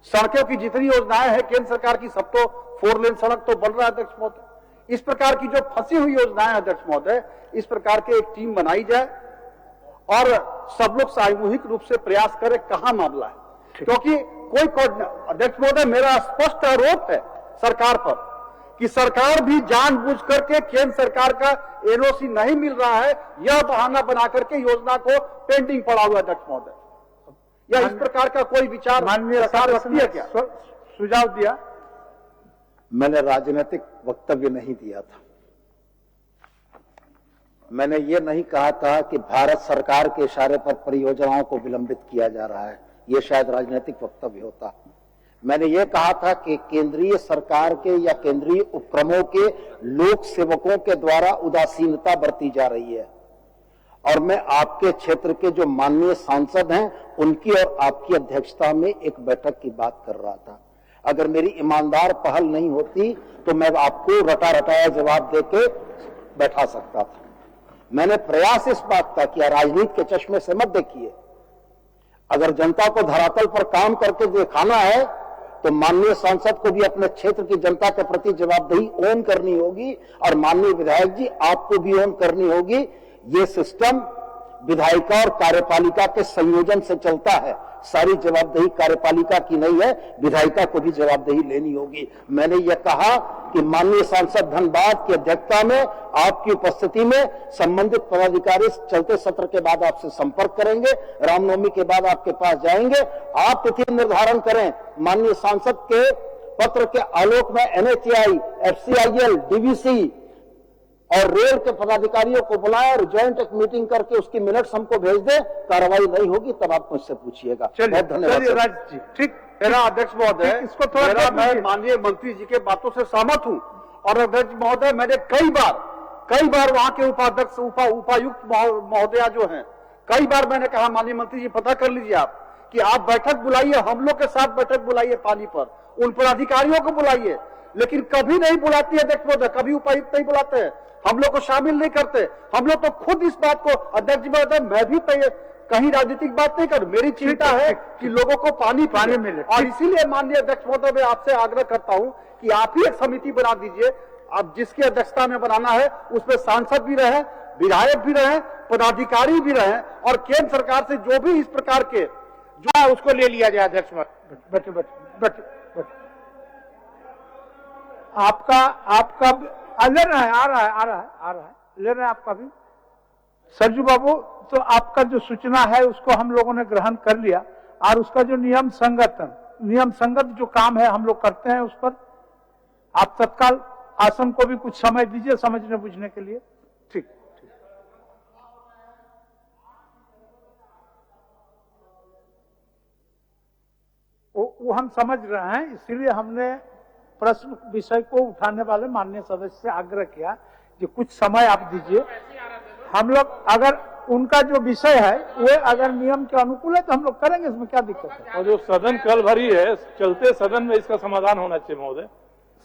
सड़कों की जितनी योजनाएं हैं केंद्र सरकार की, सब तो 4 लेन सड़क तो बन रहा है अध्यक्ष महोदय। इस प्रकार की जो फंसी हुई योजनाएं अध्यक्ष महोदय, इस प्रकार के एक टीम बनाई जाए और सब लोग सामूहिक रूप से प्रयास करें कहां मामला है, क्योंकि कोई अध्यक्ष महोदय, मेरा स्पष्ट आरोप है सरकार पर कि सरकार भी जानबूझ करके केंद्र सरकार का एनओसी नहीं मिल रहा है, यह बहाना बना करके योजना को पेंडिंग पड़ा हुआ है अध्यक्ष महोदय। या इस प्रकार का कोई विचार माननीय सरकार रखती है क्या? सुझाव दिया। मैंने राजनीतिक वक्तव्य नहीं दिया था। मैंने ये नहीं कहा था कि भारत सरकार के इशारे पर परियोजनाओं को विलंबित किया जा रहा है, ये शायद राजनीतिक वक्तव्य होता। मैंने ये कहा था कि केंद्रीय सरकार के या केंद्रीय उपक्रमों के लोक सेवकों के द्वारा उदासीनता बरती जा रही है, और मैं आपके क्षेत्र के जो माननीय सांसद हैं उनकी और आपकी अध्यक्षता में एक बैठक की बात कर रहा था। अगर मेरी ईमानदार पहल नहीं होती तो मैं आपको रटा रटाया जवाब देके बैठा सकता था। मैंने प्रयास इस बात का किया, राजनीति के चश्मे से मत देखिए। अगर जनता को धरातल पर काम करके दिखाना है तो माननीय सांसद को भी अपने क्षेत्र की जनता के प्रति जवाबदेही ओन करनी होगी, और माननीय विधायक जी आपको भी ओन करनी होगी। ये सिस्टम विधायिका और कार्यपालिका के संयोजन से चलता है, सारी जवाबदेही कार्यपालिका की नहीं है, विधायिका को भी जवाबदेही लेनी होगी। मैंने यह कहा कि माननीय सांसद धनबाद की अध्यक्षता में आपकी उपस्थिति में संबंधित पदाधिकारी चलते सत्र के बाद आपसे संपर्क करेंगे, रामनवमी के बाद आपके पास जाएंगे। आप तिथि निर्धारण करें। माननीय सांसद के पत्र के आलोक में NHAI, FCIL, DVC और रेल के पदाधिकारियों को बुलाएं और ज्वाइंट एक मीटिंग करके उसकी मिनट्स हमको भेज दे। कार्रवाई नहीं होगी तब आप मुझसे पूछिएगा। बहुत धन्यवाद। राज जी, ठीक। मेरा अध्यक्ष महोदय, इसको थोड़ा मैं माननीय मंत्री जी के बातों से सहमत हूं, और अध्यक्ष महोदय मैंने कई बार वहां के उपाध्यक्ष उपायुक्त महोदया जो हैं, कई बार मैंने कहा माननीय मंत्री जी पता कर लीजिए आप कि आप बैठक बुलाइए, हम लोग के साथ बैठक बुलाइए पानी पर, उन पर अधिकारियों को बुलाइए, लेकिन कभी नहीं बुलाती है अध्यक्ष महोदय, कभी उपायुक्त नहीं बुलाते हैं, हम लोग को शामिल नहीं करते। हम लोग तो खुद इस बात को, अध्यक्ष महोदय मैं भी कहीं राजनीतिक बात नहीं कर, मेरी चिंता है कि लोगों को पानी मिले, और इसीलिए माननीय अध्यक्ष महोदय मैं आपसे आग्रह करता हूं कि आप ही एक समिति बना दीजिए, आप जिसकी अध्यक्षता में बनाना है उसमें सांसद भी रहे, विधायक भी रहे, पदाधिकारी भी रहे, और केंद्र सरकार से जो भी इस प्रकार के जो है उसको ले लिया जाए। अध्यक्ष बैठे। आपका ले रहा है, आ रहा है, ले रहे हैं आपका भी। सरजू बाबू, तो आपका जो सूचना है उसको हम लोगों ने ग्रहण कर लिया, और उसका जो नियम संगत जो काम है हम लोग करते हैं उस पर आप तत्काल आसन को भी कुछ समय दीजिए समझने बुझने के लिए। ठीक। वो हम समझ रहे हैं, इसीलिए हमने प्रश्न विषय को उठाने वाले माननीय सदस्य से आग्रह किया कि कुछ समय आप दीजिए। हम लोग अगर उनका जो विषय है वो अगर नियम के अनुकूल है तो हम लोग करेंगे, इसमें क्या दिक्कत है। और जो सदन कल भरी है, चलते सदन में इसका समाधान होना चाहिए महोदय।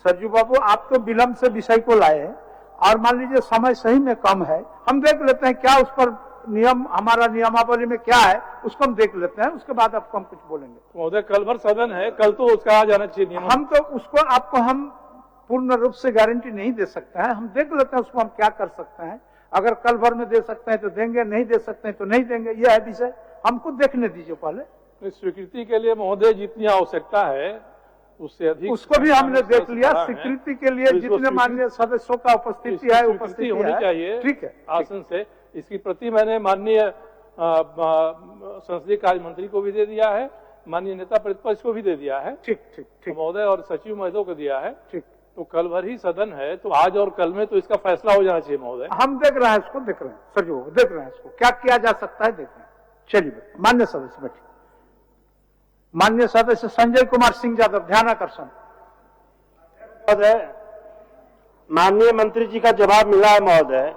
सरजू बाबू, आप तो विलंब से विषय को लाए हैं, और मान लीजिए समय सही में कम है, हम देख लेते हैं क्या उस पर नियम, हमारा नियमावली में क्या है उसको हम देख लेते हैं, उसके बाद आपको हम कुछ बोलेंगे। महोदय कल भर सदन है, कल तो उसका आ जाना चाहिए। हम तो उसको आपको हम पूर्ण रूप से गारंटी नहीं दे सकते हैं, हम देख लेते हैं उसको हम क्या कर सकते हैं। अगर कल भर में दे सकते हैं तो देंगे, नहीं दे सकते हैं तो नहीं देंगे, यह है विषय, हमको देखने दीजिए पहले। स्वीकृति के लिए महोदय जितनी आवश्यकता है उससे अधिक उसको भी हमने देख लिया। स्वीकृति के लिए जितने माननीय सदस्यों का उपस्थिति है, उपस्थिति होनी चाहिए, ठीक है, आसन से। इसकी प्रति मैंने माननीय संसदीय कार्य मंत्री को भी दे दिया है, माननीय नेता प्रतिपक्ष को भी दे दिया है। ठीक महोदय और सचिव महोदय को दिया है। ठीक। तो कल भर ही सदन है, तो आज और कल में तो इसका फैसला हो जाना चाहिए महोदय। हम देख रहे हैं इसको, देख रहे हैं सरजू, देख रहे हैं इसको क्या किया जा सकता है, देख रहे हैं। चलिए मान्य सदस्य बैठिए। माननीय सदस्य संजय कुमार सिंह यादव, ध्यान आकर्षण। महोदय, माननीय मंत्री जी का जवाब मिला है महोदय।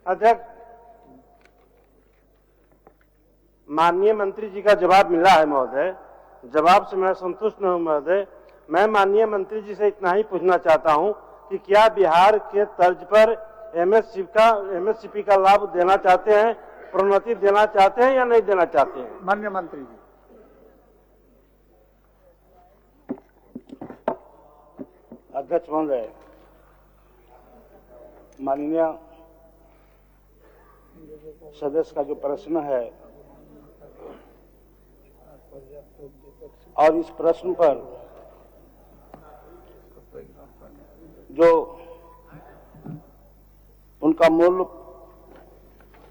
अध्यक्ष, माननीय मंत्री जी का जवाब मिला है महोदय। जवाब से मैं संतुष्ट न हूं महोदय। मैं माननीय मंत्री जी से इतना ही पूछना चाहता हूं कि क्या बिहार के तर्ज पर एमएससीपी का लाभ देना चाहते हैं, प्रोन्नति देना चाहते हैं या नहीं देना चाहते हैं? माननीय मंत्री जी। अध्यक्ष महोदय, माननीय सदस्य का जो प्रश्न है और इस प्रश्न पर जो उनका मूल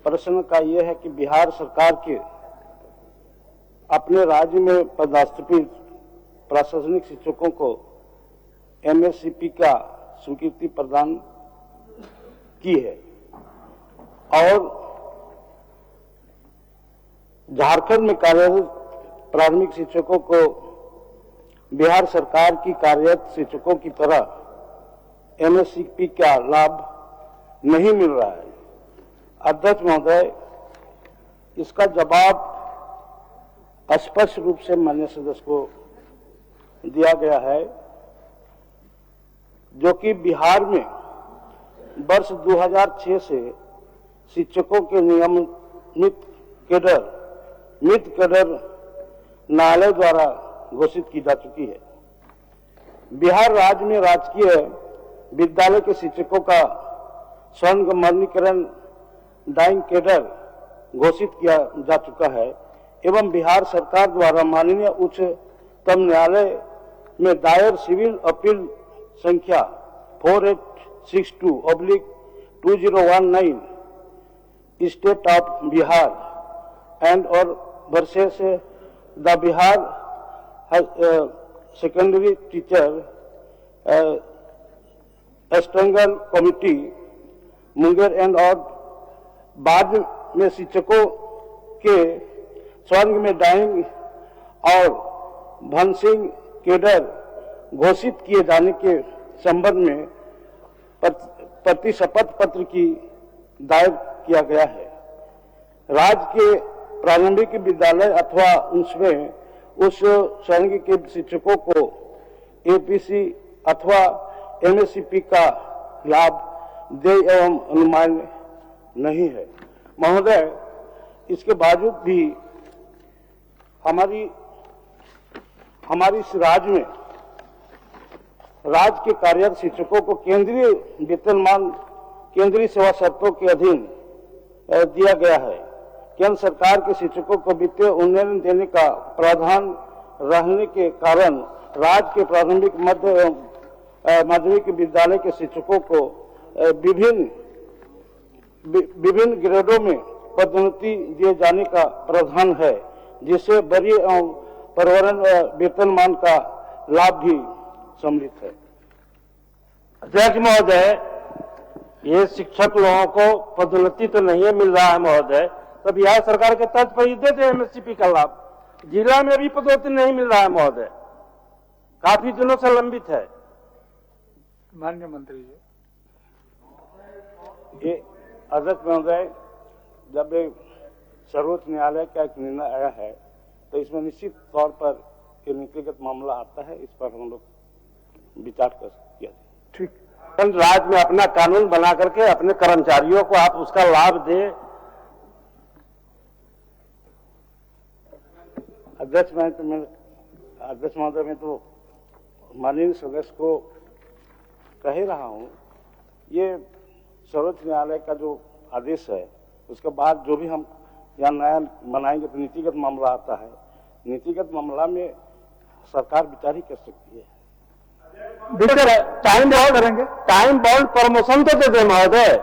प्रश्न का यह है कि बिहार सरकार के अपने राज्य में पदस्थापित प्रशासनिक शिक्षकों को एमएससीपी का स्वीकृति प्रदान की है और झारखंड में कार्यरत प्राथमिक शिक्षकों को बिहार सरकार की कार्यरत शिक्षकों की तरह एमएससीपी का लाभ नहीं मिल रहा है। अध्यक्ष महोदय, इसका जवाब स्पष्ट रूप से माननीय सदस्य को दिया गया है, जो कि बिहार में वर्ष 2006 से शिक्षकों के नियमित कैडर न्यायालय द्वारा घोषित की जा चुकी है। बिहार राज्य में राजकीय विद्यालय के शिक्षकों का स्वर्ण डाइंग कैडर घोषित किया जा चुका है एवं बिहार सरकार द्वारा माननीय उच्चतम न्यायालय में दायर सिविल अपील संख्या 4862/2019 स्टेट ऑफ बिहार एंड और versus the Bihar secondary teacher struggle committee Munger and और बाद में शिक्षकों के स्वर्ण में डाइंग और भनसिंग कैडर घोषित किए जाने के संबंध में प्रतिशपथ पत्र की दायर किया गया है। राज्य के प्रारंभिक विद्यालय अथवा उसमें उस संघ के शिक्षकों को एपीसी अथवा एमएससीपी का लाभ दे एवं अनुमान नहीं है। महोदय, इसके बावजूद भी हमारी इस राज्य में राज्य के कार्यरत शिक्षकों को केंद्रीय वेतनमान केंद्रीय सेवा शर्तों के अधीन दिया गया है। केंद्र सरकार के शिक्षकों को वित्तीय उन्नयन देने का प्रावधान रहने के कारण राज्य के प्रारंभिक मध्य एवं माध्यमिक विद्यालय के शिक्षकों को विभिन्न ग्रेडों में पदोन्नति दिए जाने का प्रावधान है, जिससे वरीय एवं परिवहन वेतनमान का लाभ भी सम्मिलित है। अध्यक्ष महोदय, ये शिक्षक लोगों को पदोन्नति तो नहीं मिल रहा है महोदय, तो बिहार सरकार के तर्ज पर ही देते एमएससीपी का लाभ। जिला में भी पदोन्नति नहीं मिल रहा है महोदय, काफी दिनों से लंबित है। माननीय मंत्री जी, ये अध्यक्ष महोदय, जब सर्वोच्च न्यायालय का एक निर्णय आया है तो इसमें निश्चित तौर पर ये नीतिगत मामला आता है, इस पर हम लोग विचार कर किया। ठीक, राज्य में अपना कानून बना करके अपने कर्मचारियों को आप उसका लाभ दें। अध्यक्ष महोदय, मैं तो माननीय सदस्य को कह ही रहा हूं, ये सर्वोच्च न्यायालय का जो आदेश है उसके बाद जो भी हम यहाँ नया बनाएंगे तो नीतिगत मामला आता है। नीतिगत मामला में सरकार विचार ही कर सकती है। टाइम बाउंड करेंगे, टाइम बाउंड प्रमोशन तो दे दे महोदय।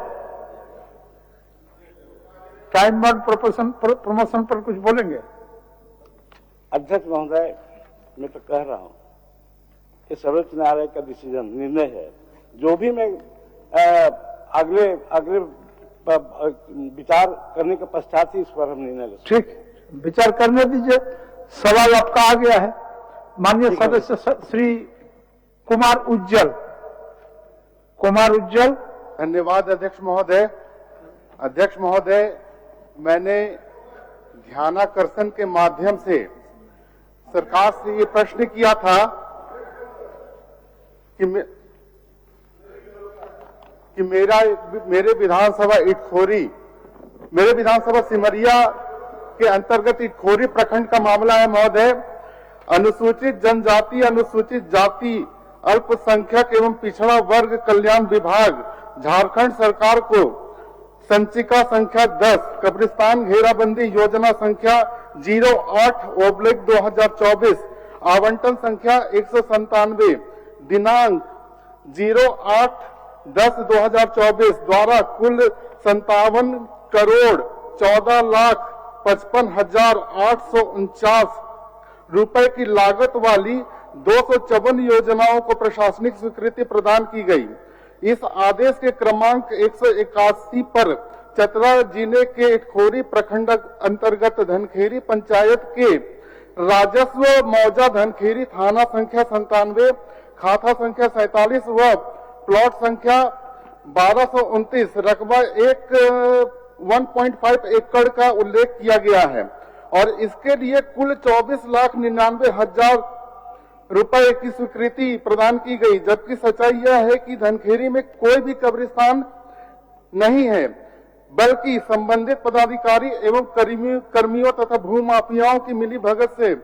टाइम बाउंड प्रमोशन पर कुछ बोलेंगे? अध्यक्ष महोदय, मैं तो कह रहा हूं कि सर्वोच्च न्यायालय का डिसीजन निर्णय है, जो भी मैं अगले विचार करने के पश्चात ही इस पर हम निर्णय लेंगे। ठीक, विचार करने दीजिए। सवाल आपका आ गया है, माननीय सदस्य श्री कुमार उज्जवल। धन्यवाद अध्यक्ष महोदय। अध्यक्ष महोदय, मैंने ध्यानाकर्षण के माध्यम से सरकार से ये प्रश्न किया था कि मेरे विधानसभा सिमरिया के अंतर्गत इटखोरी प्रखंड का मामला है महोदय। अनुसूचित जनजाति, अनुसूचित जाति, अल्पसंख्यक एवं पिछड़ा वर्ग कल्याण विभाग झारखंड सरकार को संचिका संख्या 10 कब्रिस्तान घेराबंदी योजना संख्या 08/2024 आवंटन संख्या 197 दिनांक 08/10/2024 द्वारा कुल 57,14,55,849 रुपए की लागत वाली 254 योजनाओं को प्रशासनिक स्वीकृति प्रदान की गई। इस आदेश के क्रमांक 181 पर चतरा जिले के इटखोरी प्रखंड अंतर्गत धनखेरी पंचायत के राजस्व मौजा धनखेरी थाना संख्या 97 खाता संख्या 47 व प्लॉट संख्या 1229 रकबा 1.5 एकड़ का उल्लेख किया गया है और इसके लिए कुल 24,99,000 रुपए की स्वीकृति प्रदान की गई, जबकि सच्चाई यह है कि धनखेरी में कोई भी कब्रिस्तान नहीं है, बल्कि संबंधित पदाधिकारी एवं कर्मियों तथा भूमाफियाओं की मिली भगत से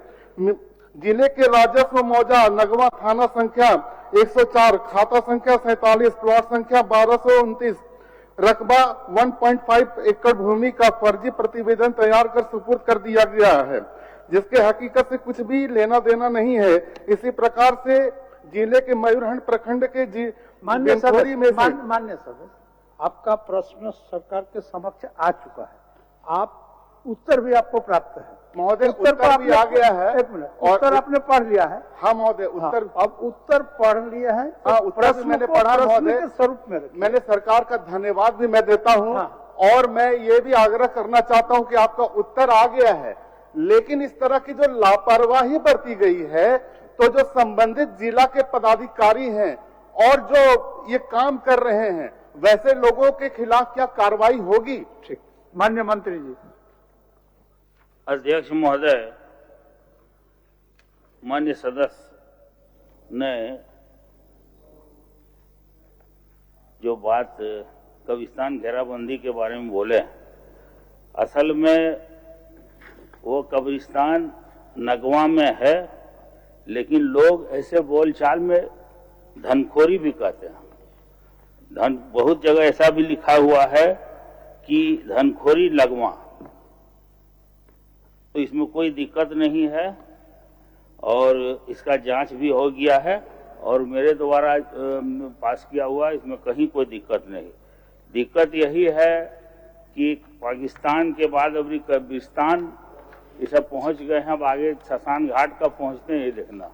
जिले के राजस्व मौजा नगवा थाना संख्या 104 खाता संख्या 47 प्लॉट संख्या 1229 रकबा 1.5 एकड़ भूमि का फर्जी प्रतिवेदन तैयार कर सुपुर्द कर दिया गया है, जिसके हकीकत से कुछ भी लेना देना नहीं है। इसी प्रकार से जिले के मयूरहंड प्रखंड के माननीय सदस्य, आपका प्रश्न सरकार के समक्ष आ चुका है, आप उत्तर भी आपको प्राप्त है महोदय। उत्तर भी आ गया है। एक मिनट, उत्तर आपने पढ़ लिया है? हाँ महोदय, उत्तर अब उत्तर पढ़ लिया है। हाँ, उत्तर भी मैंने पढ़ा महोदय के स्वरूप में मैंने सरकार का धन्यवाद भी मैं देता हूँ। और मैं ये भी आग्रह करना चाहता हूँ कि आपका उत्तर आ गया है, लेकिन इस तरह की जो लापरवाही बरती गई है, तो जो संबंधित जिला के पदाधिकारी हैं और जो ये काम कर रहे हैं, वैसे लोगों के खिलाफ क्या कार्रवाई होगी? ठीक, माननीय मंत्री जी। अध्यक्ष महोदय, माननीय सदस्य ने जो बात कब्रिस्तान घेराबंदी के बारे में बोले, असल में वो कब्रिस्तान नगवा में है, लेकिन लोग ऐसे बोलचाल में धनखोरी भी कहते हैं। बहुत जगह ऐसा भी लिखा हुआ है कि धनखोरी लगवा, तो इसमें कोई दिक्कत नहीं है और इसका जांच भी हो गया है और मेरे द्वारा पास किया हुआ, इसमें कहीं कोई दिक्कत नहीं। दिक्कत यही है कि पाकिस्तान के बाद अभी कब्रिस्तान ये सब पहुंच गए हैं, अब आगे शमशान घाट कब पहुंचते हैं ये देखना।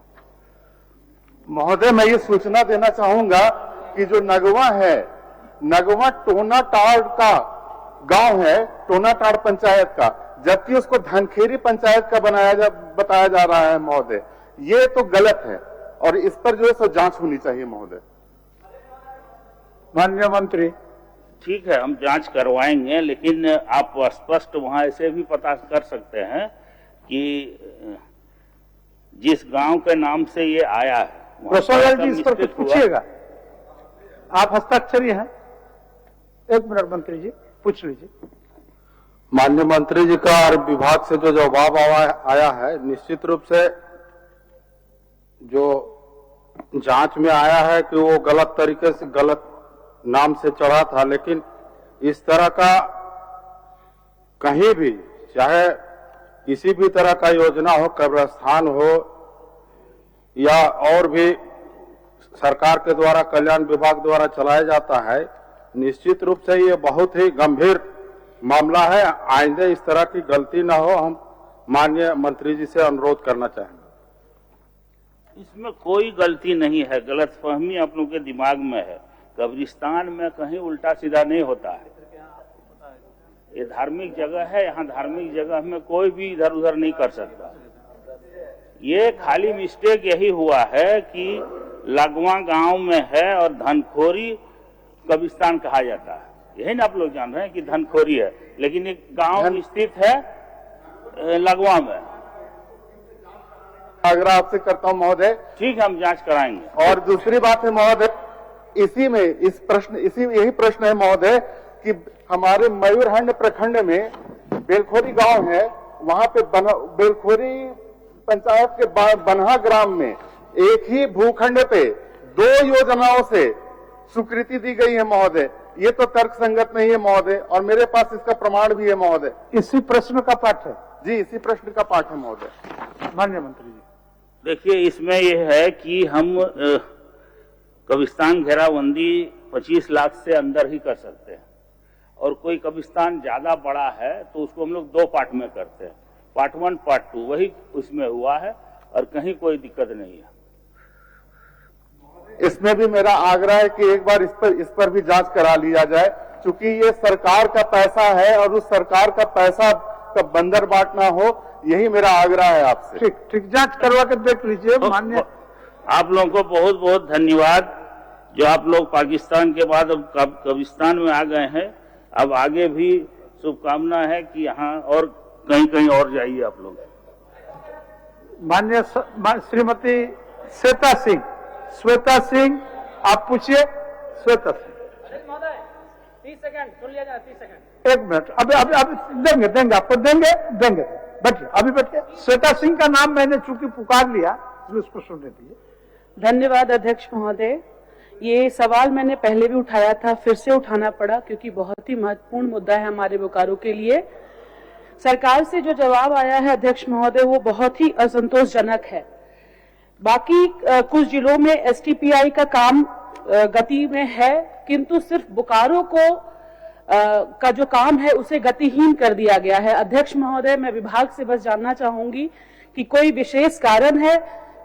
महोदय, मैं ये सूचना देना चाहूंगा कि जो नगवा है, नगवा टोनाटाड़ का गांव है, टोनाटाड़ पंचायत का, जबकि उसको धनखेरी पंचायत का बताया जा रहा है महोदय। ये तो गलत है और इस पर जो है सो जांच होनी चाहिए महोदय। माननीय मंत्री। ठीक है, हम जांच करवाएंगे, लेकिन आप स्पष्ट वहां ऐसे भी पता कर सकते हैं कि जिस गांव के नाम से ये आया है, प्रसोलाल जी इस पर कुछ पूछिएगा, आप हस्ताक्षरी हैं। एक मिनट मंत्री जी, पूछ लीजिए। माननीय मंत्री जी का और विभाग से जो जवाब आया है, निश्चित रूप से जो जांच में आया है कि वो गलत तरीके से गलत नाम से चढ़ा था, लेकिन इस तरह का कहीं भी, चाहे किसी भी तरह का योजना हो, कब्रिस्तान हो या और भी सरकार के द्वारा, कल्याण विभाग द्वारा चलाया जाता है, निश्चित रूप से ये बहुत ही गंभीर मामला है। आइंदे इस तरह की गलती न हो, हम माननीय मंत्री जी से अनुरोध करना चाहेंगे। इसमें कोई गलती नहीं है, गलतफहमी आप लोगों के दिमाग में है। कब्रिस्तान में कहीं उल्टा सीधा नहीं होता है, ये धार्मिक जगह है, यहाँ धार्मिक जगह में कोई भी इधर उधर नहीं कर सकता। ये खाली मिस्टेक यही हुआ है कि लगवा गांव में है और धनखोरी कब्रिस्तान कहा जाता है, यही ना आप लोग जान रहे हैं कि धनखोरी है, लेकिन एक गांव स्थित है लगवा में। आग्रह आपसे करता हूं महोदय। ठीक है, हम जांच कराएंगे। और दूसरी बात है महोदय, यही प्रश्न है महोदय कि हमारे मयूरहंड प्रखंड में बेलखोरी गांव है, वहां पे बेलखोरी पंचायत के बनहा ग्राम में एक ही भूखंड पे 2 योजनाओं से स्वीकृति दी गई है महोदय। ये तो तर्क संगत नहीं है महोदय, और मेरे पास इसका प्रमाण भी है महोदय। इसी प्रश्न का पाठ है जी, इसी प्रश्न का पाठ है महोदय। माननीय मंत्री जी। देखिए, इसमें यह है कि हम कब्रिस्तान घेराबंदी 25 लाख से अंदर ही कर सकते हैं, और कोई कब्रिस्तान ज्यादा बड़ा है तो उसको हम लोग 2 पार्ट में करते हैं, पार्ट 1 पार्ट 2, वही उसमें हुआ है और कहीं कोई दिक्कत नहीं है। इसमें भी मेरा आग्रह है कि एक बार इस पर भी जांच करा लिया जाए, क्योंकि ये सरकार का पैसा है और उस सरकार का पैसा का बंदर बाट ना हो, यही मेरा आग्रह है आपसे। ठीक ठीक, जांच करवा कर देख लीजिए। माननीय आप लोगों को बहुत बहुत धन्यवाद, जो आप लोग पाकिस्तान के बाद अब कब्रिस्तान में आ गए हैं। अब आगे भी शुभकामना है कि यहाँ और कहीं कहीं और जाइए आप लोग। माननीय श्रीमती श्वेता सिंह, आप पूछिए। श्वेता सिंह, 30 सेकंड सुन लिया जाए, 30 सेकंड। 1 मिनट, अभी देंगे आपको, देंगे। बैठिए, अभी बैठिए। श्वेता सिंह का नाम मैंने चूंकि पुकार लिया, उसको सुनने दीजिए। धन्यवाद अध्यक्ष महोदय। ये सवाल मैंने पहले भी उठाया था, फिर से उठाना पड़ा क्योंकि बहुत ही महत्वपूर्ण मुद्दा है हमारे बोकारो के लिए। सरकार से जो जवाब आया है अध्यक्ष महोदय, वो बहुत ही असंतोषजनक है। बाकी कुछ जिलों में एसटीपीआई का काम गति में है, किंतु सिर्फ बोकारो को का जो काम है उसे गतिहीन कर दिया गया है। अध्यक्ष महोदय, मैं विभाग से बस जानना चाहूंगी कि कोई विशेष कारण है,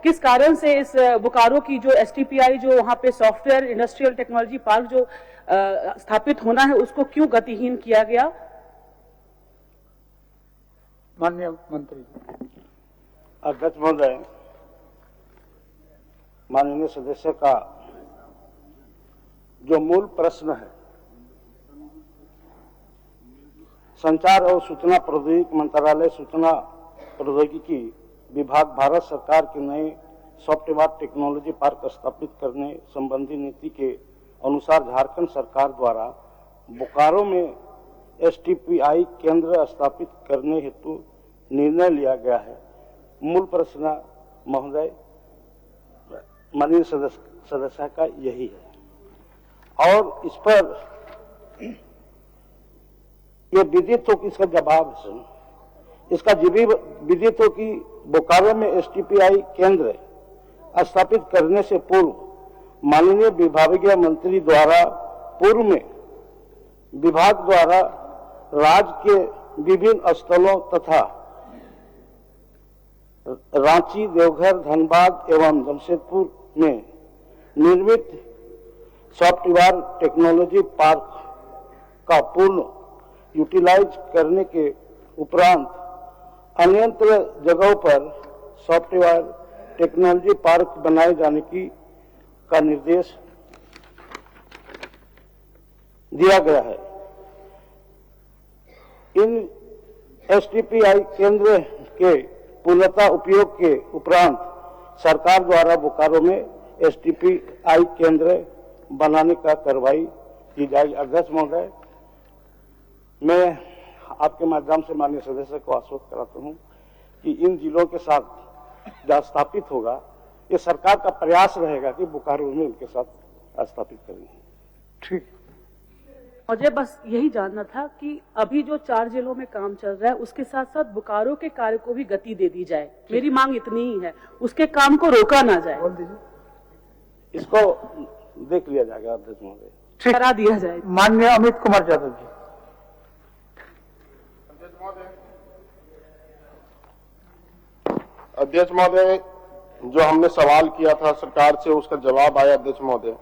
किस कारण से इस बोकारो की जो एसटीपीआई, जो वहां पे सॉफ्टवेयर इंडस्ट्रियल टेक्नोलॉजी पार्क जो स्थापित होना है, उसको क्यों गतिहीन किया गया? माननीय मंत्री। अध्यक्ष महोदय, माननीय सदस्य का जो मूल प्रश्न है, संचार और सूचना प्रौद्योगिकी मंत्रालय सूचना प्रौद्योगिकी विभाग भारत सरकार के नए सॉफ्टवेयर टेक्नोलॉजी पार्क स्थापित करने संबंधी नीति के अनुसार झारखंड सरकार द्वारा बोकारो में एसटीपीआई केंद्र स्थापित करने हेतु निर्णय लिया गया है। मूल प्रश्न महोदय माननीय सदस्य का यही है, और इस पर ये विदित हो कि इसका जवाब है, इसका विदित हो कि बोकारो में एसटीपीआई केंद्र स्थापित करने से पूर्व माननीय विभागीय मंत्री द्वारा पूर्व में विभाग द्वारा राज्य के विभिन्न स्थलों तथा रांची, देवघर, धनबाद एवं जमशेदपुर में निर्मित सॉफ्टवेयर टेक्नोलॉजी पार्क का पूर्ण यूटिलाइज करने के उपरांत अन्यत्र जगहों पर सॉफ्टवेयर टेक्नोलॉजी पार्क बनाए जाने का निर्देश दिया गया है। इन एसटीपीआई केंद्र के पूर्णतः उपयोग के उपरांत सरकार द्वारा बोकारो में एसटीपीआई केंद्र बनाने का कार्रवाई की जाएगी। अध्यक्ष महोदय, मैं आपके माध्यम से माननीय सदस्य को आश्वस्त कराता हूं कि इन जिलों के साथ जहां स्थापित होगा, ये सरकार का प्रयास रहेगा कि बोकारो में उनके साथ स्थापित करेंगे। ठीक, मुझे बस यही जानना था कि अभी जो 4 जिलों में काम चल रहा है उसके साथ साथ बोकारो के कार्य को भी गति दे दी जाए। मेरी मांग इतनी ही है, उसके काम को रोका ना जाए। बोल दीजिए। इसको देख लिया जाएगा अध्यक्ष महोदय, करा दिया जाए। माननीय अमित कुमार यादव जी। अध्यक्ष महोदय, जो हमने सवाल किया था सरकार से, उसका जवाब आया अध्यक्ष महोदय,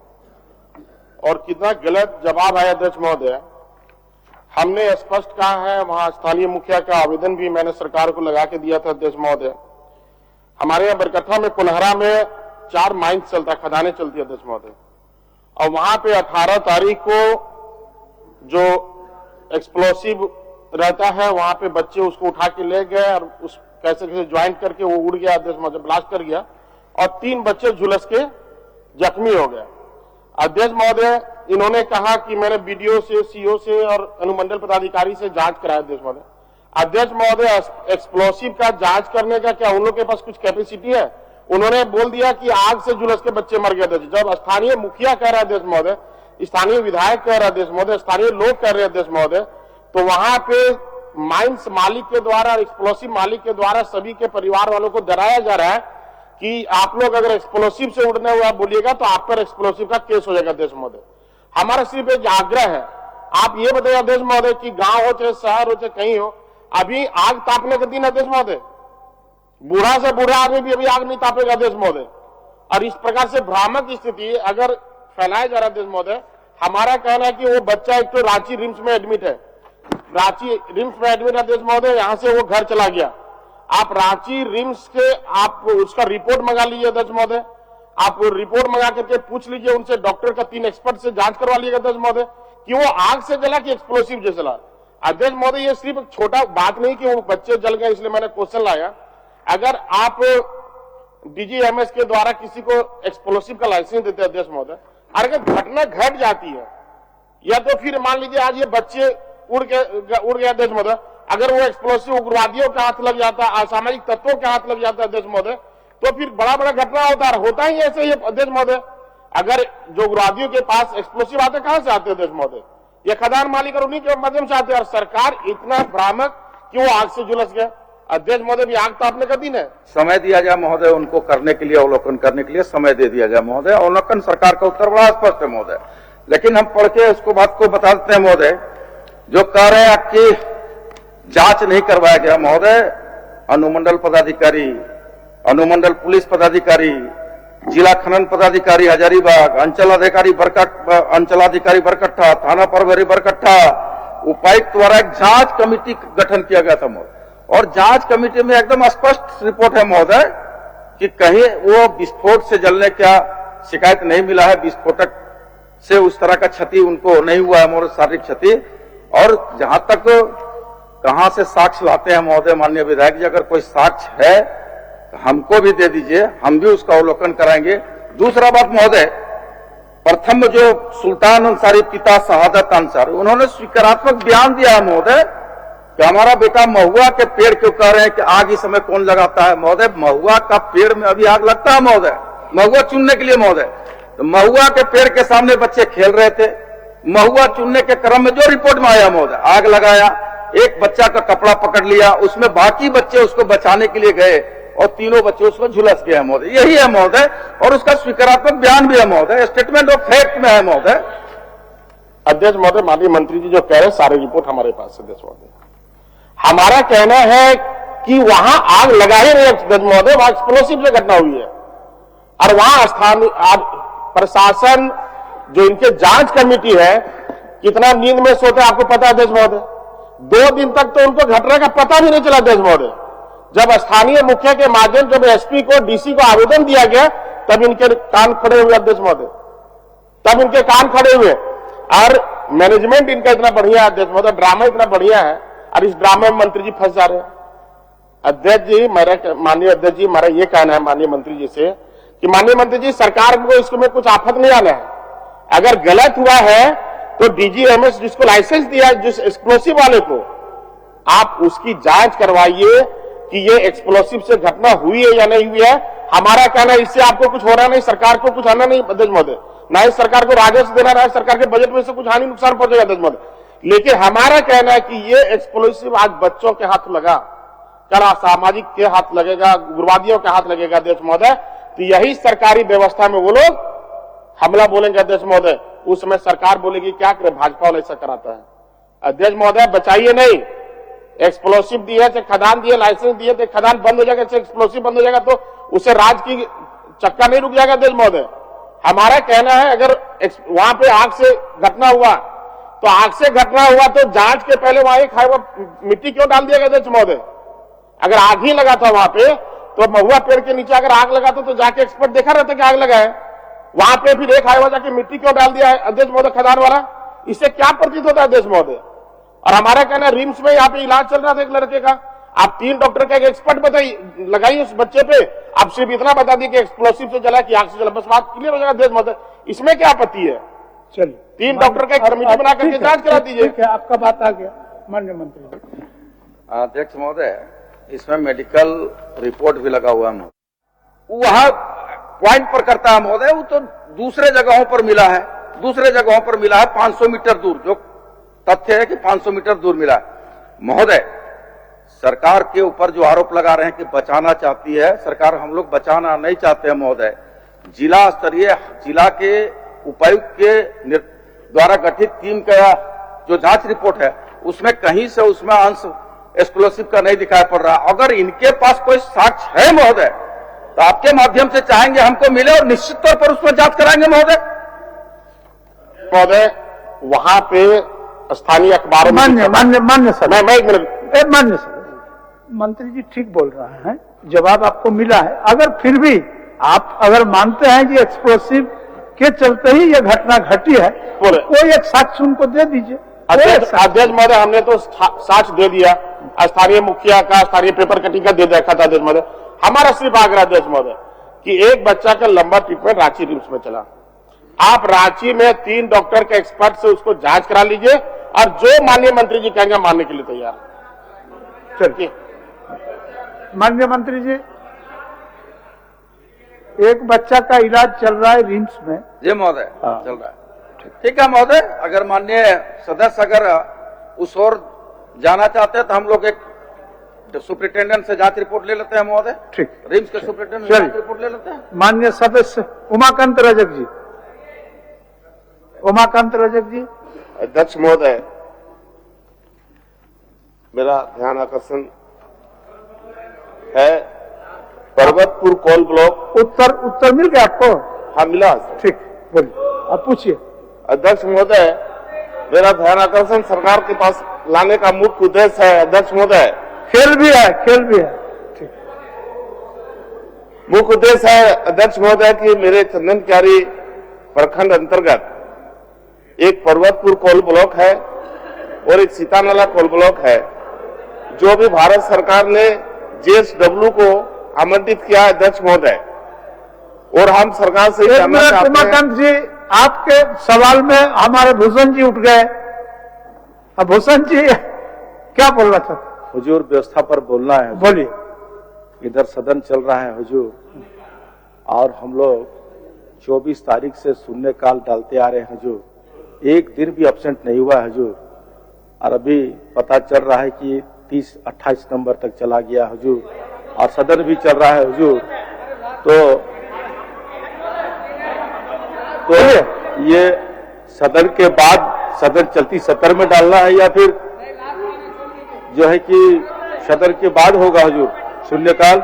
और कितना गलत जवाब आया अध्यक्ष महोदय। हमने स्पष्ट कहा है, वहां स्थानीय मुखिया का आवेदन भी मैंने सरकार को लगा के दिया था अध्यक्ष महोदय। हमारे यहाँ बरकट्ठा में कुनहरा में 4 माइंस चलता, खदानें चलती है अध्यक्ष महोदय, और वहां पे 18 तारीख को जो एक्सप्लोसिव रहता है, वहां पे बच्चे उसको उठा के ले गए और उस कैसे ज्वाइंट करके वो उड़ गया अध्यक्ष महोदय, ब्लास्ट कर गया, और 3 बच्चे झुलस के जख्मी हो गए। अध्यक्ष महोदय, इन्होंने कहा कि मैंने बीडीओ से, सीओ से और अनुमंडल पदाधिकारी से जांच कराया अध्यक्ष महोदय। अध्यक्ष महोदय, एक्सप्लोसिव का जांच करने का क्या उन लोगों के पास कुछ कैपेसिटी है? उन्होंने बोल दिया कि आग से झुलस के बच्चे मर गए थे, जब स्थानीय मुखिया कह रहा है अध्यक्ष महोदय स्थानीय विधायक कह रहे हैं अध्यक्ष महोदय, स्थानीय लोग कह रहे हैं अध्यक्ष महोदय, तो वहां पे माइंस मालिक के द्वारा, एक्सप्लोसिव मालिक के द्वारा सभी के परिवार वालों को डराया जा रहा है कि आप लोग अगर एक्सप्लोसिव से उड़ने हुआ बोलिएगा तो आप पर एक्सप्लोसिव का केस हो जाएगा अध्यक्ष महोदय। हमारा सिर्फ एक आग्रह है, आप ये बताइए अध्यक्ष महोदय कि गांव हो चाहे शहर हो चाहे कहीं हो, अभी आग तापने का दिन अध्यक्ष महोदय, बूढ़ा से बूढ़ा आदमी भी अभी आग नहीं तापेगा अध्यक्ष महोदय। और इस प्रकार से भ्रामक स्थिति अगर फैलाया जा रहा है अध्यक्ष महोदय, हमारा कहना है कि वो बच्चा एक तो रांची रिम्स में एडमिट है, रांची रिम्स में एडमिट अध्यक्ष महोदय, यहां से वो घर चला गया। आप रांची रिम्स के आप उसका रिपोर्ट मंगा लीजिए अध्यक्ष महोदय, आप रिपोर्ट मंगा करके पूछ लीजिए उनसे, डॉक्टर का 3 एक्सपर्ट से जांच करवा लीजिएगा अध्यक्ष महोदय कि वो आग से जला कि एक्सप्लोसिव से जला। अध्यक्ष महोदय ये सिर्फ एक छोटा बात नहीं कि वो बच्चे जल गए इसलिए मैंने क्वेश्चन लाया। अगर आप डीजीएमएस के द्वारा किसी को एक्सप्लोसिव का लाइसेंस देते हैं अध्यक्ष महोदय, अगर घटना घट जाती है या तो फिर मान लीजिए आज ये बच्चे उड़ गया अध्यक्ष महोदय, अगर वो एक्सप्लोसिव उग्रवादियों के हाथ लग जाता, असामाजिक तत्वों के हाथ लग जाता है अध्यक्ष महोदय, तो फिर बड़ा बड़ा घटना होता ही ऐसे ही अध्यक्ष महोदय। अगर जो उग्रवादियों के पास एक्सप्लोसिव आते कहां से आते अध्यक्ष महोदय, ये खदान मालिक और उन्हीं के माध्यम से आते हैं। और सरकार इतना भ्रामक कि वो आग से झुलस गया अध्यक्ष महोदय, भी आग तापने का दिन है। समय दिया जाए महोदय, उनको करने के लिए, अवलोकन करने के लिए समय दे दिया जाए महोदय। अवलोकन सरकार का उत्तर बड़ा स्पष्ट है महोदय, लेकिन हम पढ़ के उसको बात को बता देते हैं महोदय। जो कह रहे हैं कि जांच नहीं करवाया गया महोदय, अनुमंडल पदाधिकारी, अनुमंडल पुलिस पदाधिकारी, जिला खनन पदाधिकारी हजारीबाग, अंचलाधिकारी बरकट्ठा, थाना प्रभारी बरकट्ठा, उपायुक्त द्वारा एक जांच कमेटी गठन किया गया था महोदय, और जांच कमेटी में एकदम स्पष्ट रिपोर्ट है महोदय कि कहीं वो विस्फोट से जलने का शिकायत नहीं मिला है, विस्फोटक से उस तरह का क्षति उनको नहीं हुआ है महोदय, शारीरिक क्षति। और जहां तक कहां से साक्ष्य लाते हैं महोदय, माननीय विधायक जी, अगर कोई साक्ष्य है तो हमको भी दे दीजिए, हम भी उसका अवलोकन कराएंगे। दूसरा बात महोदय, प्रथम जो सुल्तान अंसारी पिता शहादत अंसारी, उन्होंने स्वीकारात्मक बयान दिया है महोदय कि हमारा बेटा महुआ के पेड़ क्यों कह रहे हैं कि आग इस समय कौन लगाता है महोदय, महुआ का पेड़ में अभी आग लगता है महोदय, महुआ चुनने के लिए महोदय। तो महुआ के पेड़ के सामने बच्चे खेल रहे थे, महुआ चुनने के क्रम में जो रिपोर्ट में आया महोदय, आग लगाया, एक बच्चा का कपड़ा पकड़ लिया, उसमें बाकी बच्चे उसको बचाने के लिए गए और तीनों बच्चे उसमें झुलस गए महोदय, यही है महोदय। और उसका स्वीकारात्मक बयान भी है महोदय, स्टेटमेंट ऑफ फैक्ट में है महोदय। अध्यक्ष महोदय, माननीय मंत्री जी जो कह रहे हैं सारे रिपोर्ट हमारे पास है अध्यक्ष महोदय। हमारा कहना है कि वहां आग लगा ही नहीं अध्यक्ष महोदय, वहां एक्सप्लोसिव से घटना हुई है। और वहां स्थानीय प्रशासन जो इनके जांच कमेटी है कितना नींद में सोते आपको पता है अध्यक्ष महोदय। 2 दिन तक तो उनको घटना का पता भी नहीं चला अध्यक्ष महोदय। जब स्थानीय मुखिया के माध्यम जब एसपी को, डीसी को आवेदन दिया गया तब इनके कान खड़े हुए अध्यक्ष महोदय, तब इनके कान खड़े हुए। और मैनेजमेंट इनका इतना बढ़िया है अध्यक्ष महोदय, ड्रामा इतना बढ़िया है, और इस ड्रामे में मंत्री जी फंस जा रहे हैं। अध्यक्ष जी, माननीय अध्यक्ष जी, हमारा ये कहना है माननीय मंत्री जी से कि माननीय मंत्री जी, सरकार को इसमें कुछ आफत नहीं आना है। अगर गलत हुआ है तो डीजीएमएस जिसको लाइसेंस दिया है, जिस एक्सप्लोसिव वाले को, आप उसकी जांच करवाइए कि ये एक्सप्लोसिव से घटना हुई है या नहीं हुई है। हमारा कहना है इससे आपको कुछ हो रहा नहीं, सरकार को कुछ आना नहीं अध्यक्ष महोदय, ना ही सरकार को राजस्व देना, ना ही सरकार के बजट में से कुछ हानि नुकसान पहुंचेगा अध्यक्ष महोदय। लेकिन हमारा कहना है कि ये एक्सप्लोसिव आज बच्चों के हाथ लगा, कल असामाजिक के हाथ लगेगा, उग्रवादियों के हाथ लगेगा अध्यक्ष महोदय, तो यही सरकारी व्यवस्था में वो लोग हमला बोलेंगे अध्यक्ष महोदय। उस समय सरकार बोलेगी क्या करे, भाजपा वाला ऐसा कराता है। अध्यक्ष महोदय, बचाइए नहीं, एक्सप्लोसिव दिए थे, खदान दिए, लाइसेंस दिए थे, खदान बंद हो जाएगा, एक्सप्लोसिव बंद हो जाएगा तो उसे राज की चक्का नहीं रुक जाएगा अध्यक्ष महोदय। हमारा कहना है अगर वहां पे आग से घटना हुआ तो आग से घटना हुआ तो जांच के पहले वहां एक मिट्टी क्यों डाल दिया गया अध्यक्ष महोदय। अगर आग ही लगा था वहां पे तो महुआ पेड़ के नीचे अगर आग लगा तो जाके एक्सपर्ट देखा रहता कि आग लगा है, वहां पे फिर एक हाईवा जाके मिट्टी क्यों डाल दिया है अध्यक्ष महोदय खदान वाला, इससे क्या प्रतीत होता है अध्यक्ष महोदय। और हमारा कहना है रिम्स में यहाँ पे इलाज चल रहा था एक लड़के का, आप 3 डॉक्टर का एक एक्सपर्ट बताइए, लगाइए उस बच्चे पे, आप सिर्फ इतना बता दी कि एक्सप्लोसिव से जला कि आग से जला, बस बात क्लियर हो जाएगा अध्यक्ष महोदय। इसमें क्या आपत्ति है? चलिए 3 डॉक्टर का एक कमेटी बना करके जांच करा दीजिए। आपका बात आ गया माननीय मंत्री। अध्यक्ष महोदय, इसमें मेडिकल रिपोर्ट भी लगा हुआ है, वहां पॉइंट पर करता है महोदय, वो तो दूसरे जगहों पर मिला है, दूसरे जगहों पर मिला है 500 मीटर दूर, जो तथ्य है कि 500 मीटर दूर मिला है। महोदय, सरकार के ऊपर जो आरोप लगा रहे हैं कि बचाना चाहती है सरकार, हम लोग बचाना नहीं चाहते हैं महोदय। जिला स्तरीय, जिला के उपायुक्त के द्वारा गठित टीम का जो जांच रिपोर्ट है उसमें कहीं से उसमें अंश एक्सप्लोसिव का नहीं दिखाई पड़ रहा। अगर इनके पास कोई साक्ष्य है महोदय तो आपके माध्यम से चाहेंगे हमको मिले और निश्चित तौर पर उसमें जांच कराएंगे महोदय। महोदय, वहां पे स्थानीय अखबारों में मान्य सर, मैं एक मिनट, मान्य सर, मंत्री जी ठीक बोल रहे हैं, जवाब आपको मिला है। अगर फिर भी आप अगर मानते हैं कि एक्सप्लोसिव के चलते ही ये घटना घटी है, कोई एक साक्ष्य उनको दे दीजिए। अध्यक्ष महोदय, हमने तो साक्ष्य दे दिया, स्थानीय मुखिया का, स्थानीय पेपर कटिंग का दे रखा था अध्यक्ष महोदय। हमारा सिर्फ आग्रह अध्यक्ष महोदय कि एक बच्चा का लंबा ट्रीटमेंट रांची रिम्स में चला, आप रांची में 3 डॉक्टर के एक्सपर्ट से उसको जांच करा लीजिए और जो माननीय मंत्री जी कहेंगे मानने के लिए तैयार। चलिए माननीय मंत्री जी, एक बच्चा का इलाज चल रहा है रिम्स में। जी महोदय, चल रहा है। ठीक है महोदय, अगर माननीय सदस्य अगर उस ओर जाना चाहते हैं तो हम लोग एक सुपरिटेंडेंट से जांच रिपोर्ट ले लेते हैं महोदय। ठीक, रिम्स के सुपरिटेंडेंट से जांच रिपोर्ट ले लेते हैं। माननीय सदस्य उमाकांत रजक जी, उमाकांत रजक जी। अध्यक्ष महोदय, मेरा ध्यान आकर्षण है पर्वतपुर कोल ब्लॉक। उत्तर मिल गया आपको? हाँ मिला। ठीक, बोलिए, आप पूछिए। अध्यक्ष महोदय, मेरा ध्यान आकर्षण सरकार के पास लाने का मुख्य उद्देश्य है अध्यक्ष महोदय, खेल भी है, खेल भी है। ठीक, मुख्य उद्देश्य है अध्यक्ष महोदय कि मेरे चंदन क्यारी प्रखंड अंतर्गत एक पर्वतपुर कोल ब्लॉक है और एक सीतानाला कोल ब्लॉक है, जो भी भारत सरकार ने JSW को आमंत्रित किया है अध्यक्ष महोदय, और हम सरकार से जानना चाहते हैं। उमाकांत जी, आपके सवाल में हमारे भूषण जी उठ गए। अब भूषण जी क्या बोलना चाहते? हुजूर, व्यवस्था पर बोलना है। बोलिए। इधर सदन चल रहा है हुजूर, और हम लोग 24 तारीख से शून्य काल डालते आ रहे हैं हुजूर, एक दिन भी एब्सेंट नहीं हुआ है हुजूर, और अभी पता चल रहा है कि 30-28 नंबर तक चला गया हुजूर, और सदन भी चल रहा है हुजूर। तो ये सदन के बाद सदन चलती सत्र में डालना है या फिर जो है कि सदन के बाद होगा हुजूर शून्यकाल?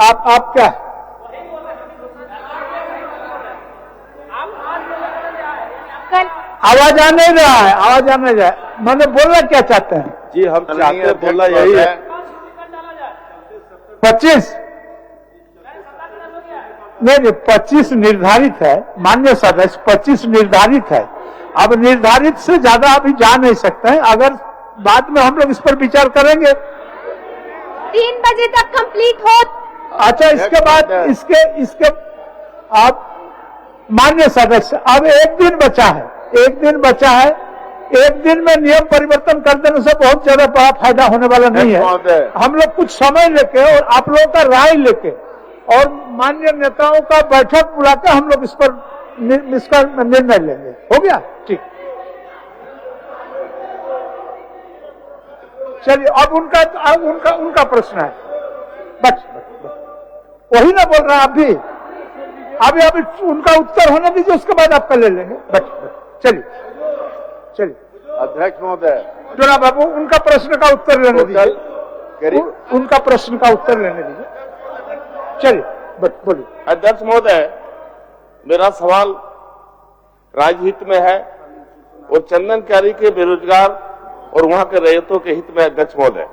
आप क्या आवाज आ नहीं रहा है, आवाज आ नहीं रहा है। मैंने बोलना क्या चाहते हैं? जी हम चाहते हैं, बोलना यही है 25 नहीं 25 निर्धारित है मान्य सदस्य, 25 निर्धारित है। अब निर्धारित से ज्यादा अभी जा नहीं सकते हैं, अगर बाद में हम लोग इस पर विचार करेंगे। 3 बजे तक कंप्लीट हो। अच्छा, इसके बाद इसके आप मान्य सदस्य, अब एक दिन बचा है, एक दिन बचा है। एक दिन में नियम परिवर्तन कर देने से बहुत ज्यादा बड़ा फायदा होने वाला नहीं है। हम लोग कुछ समय लेके और आप लोगों का राय लेके और माननीय नेताओं का बैठक बुलाकर हम लोग इस पर इसका निर्णय लेंगे। हो गया? ठीक, चलिए। अब उनका प्रश्न है, बस वही ना बोल रहा अभी अभी उनका उत्तर होने दीजिए, उसके बाद आपका ले लेंगे। बस चलिए चलिए। अध्यक्ष महोदय, जोना बाबू, उनका प्रश्न का उत्तर लेने दीजिए, उनका प्रश्न का उत्तर लेने दीजिए। चलिए बोलिए। अध्यक्ष महोदय, मेरा सवाल राजहित में है और चंदन क्यारी के बेरोजगार और वहां के रैयतों के हित में। अध्यक्ष महोदय,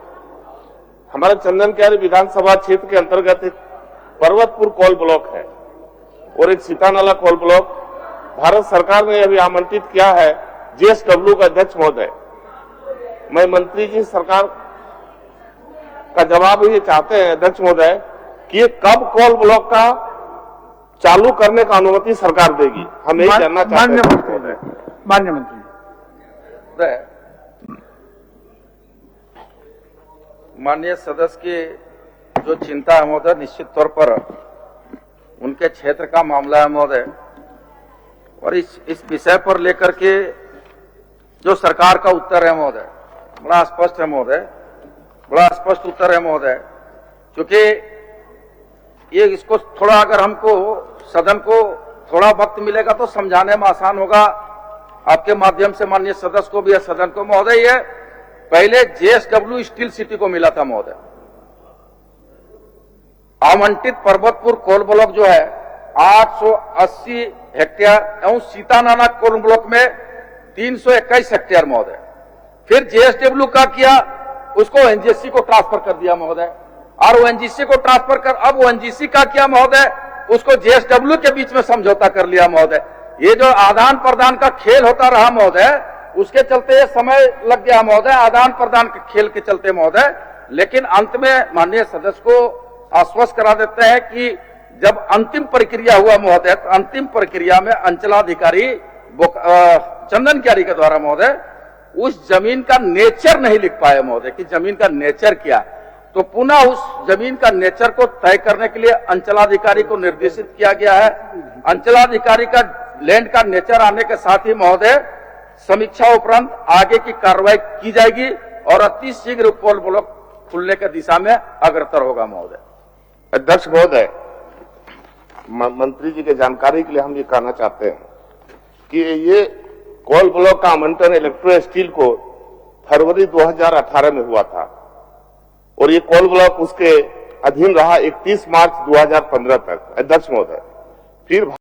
हमारा चंदन क्यारी विधानसभा क्षेत्र के अंतर्गत एक पर्वतपुर कोल ब्लॉक है और एक सीतानाला कोल ब्लॉक भारत सरकार ने अभी आमंत्रित किया है JSW का। अध्यक्ष महोदय, मैं मंत्री जी सरकार का जवाब ये चाहते हैं अध्यक्ष महोदय कि ये कब कोल ब्लॉक का चालू करने का अनुमति सरकार देगी, हम यही जानना चाहते हैं। मान्य मंत्री, माननीय सदस्य की जो चिंता है महोदय, निश्चित तौर पर उनके क्षेत्र का मामला है महोदय। और इस विषय पर लेकर के जो सरकार का उत्तर है महोदय, बड़ा स्पष्ट है महोदय, बड़ा स्पष्ट उत्तर है महोदय। क्योंकि ये इसको थोड़ा अगर हमको सदन को थोड़ा वक्त मिलेगा तो समझाने में आसान होगा, आपके माध्यम से माननीय सदस्य को भी या सदन को। महोदय, ये पहले जेएसडब्ल्यू स्टील सिटी को मिला था महोदय। आवंटित पर्वतपुर कोल ब्लॉक जो है 880 हेक्टेयर एवं सीतानाना कोल ब्लॉक में 321 हेक्टेयर महोदय। फिर जेएसडब्ल्यू का किया, उसको एनजीसी को ट्रांसफर कर दिया महोदय, और ओएनजीसी को ट्रांसफर कर अब ओएनजीसी का किया महोदय, उसको जेएसडब्ल्यू के बीच में समझौता कर लिया महोदय। ये जो आदान प्रदान का खेल होता रहा महोदय, उसके चलते समय लग गया महोदय, आदान प्रदान के खेल के चलते महोदय। लेकिन अंत में माननीय सदस्य को आश्वस्त करा देते हैं कि जब अंतिम प्रक्रिया हुआ महोदय, तो अंतिम प्रक्रिया में अंचलाधिकारी चंदन क्यारी के द्वारा महोदय उस जमीन का नेचर नहीं लिख पाए महोदय कि जमीन का नेचर क्या, तो पुनः उस जमीन का नेचर को तय करने के लिए अंचलाधिकारी को निर्देशित किया गया है। अंचलाधिकारी का लैंड का नेचर आने के साथ ही महोदय समीक्षा उपरांत आगे की कार्रवाई की जाएगी और अति शीघ्र कोल ब्लॉक खुलने की दिशा में अग्रसर होगा महोदय। अध्यक्ष महोदय, मंत्री जी के जानकारी के लिए हम ये कहना चाहते हैं कि ये कोल ब्लॉक का आवंटन इलेक्ट्रो स्टील को फरवरी 2018 में हुआ था और ये कोल ब्लॉक उसके अधीन रहा 31 मार्च 2015 तक। अध्यक्ष महोदय, फिर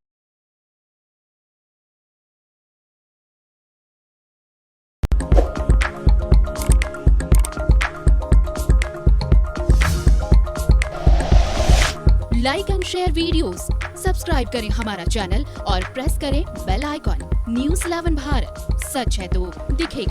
like and share videos, subscribe करें हमारा चैनल और प्रेस करें बेल आइकॉन। न्यूज़ 11 भारत, सच है तो दिखेगा।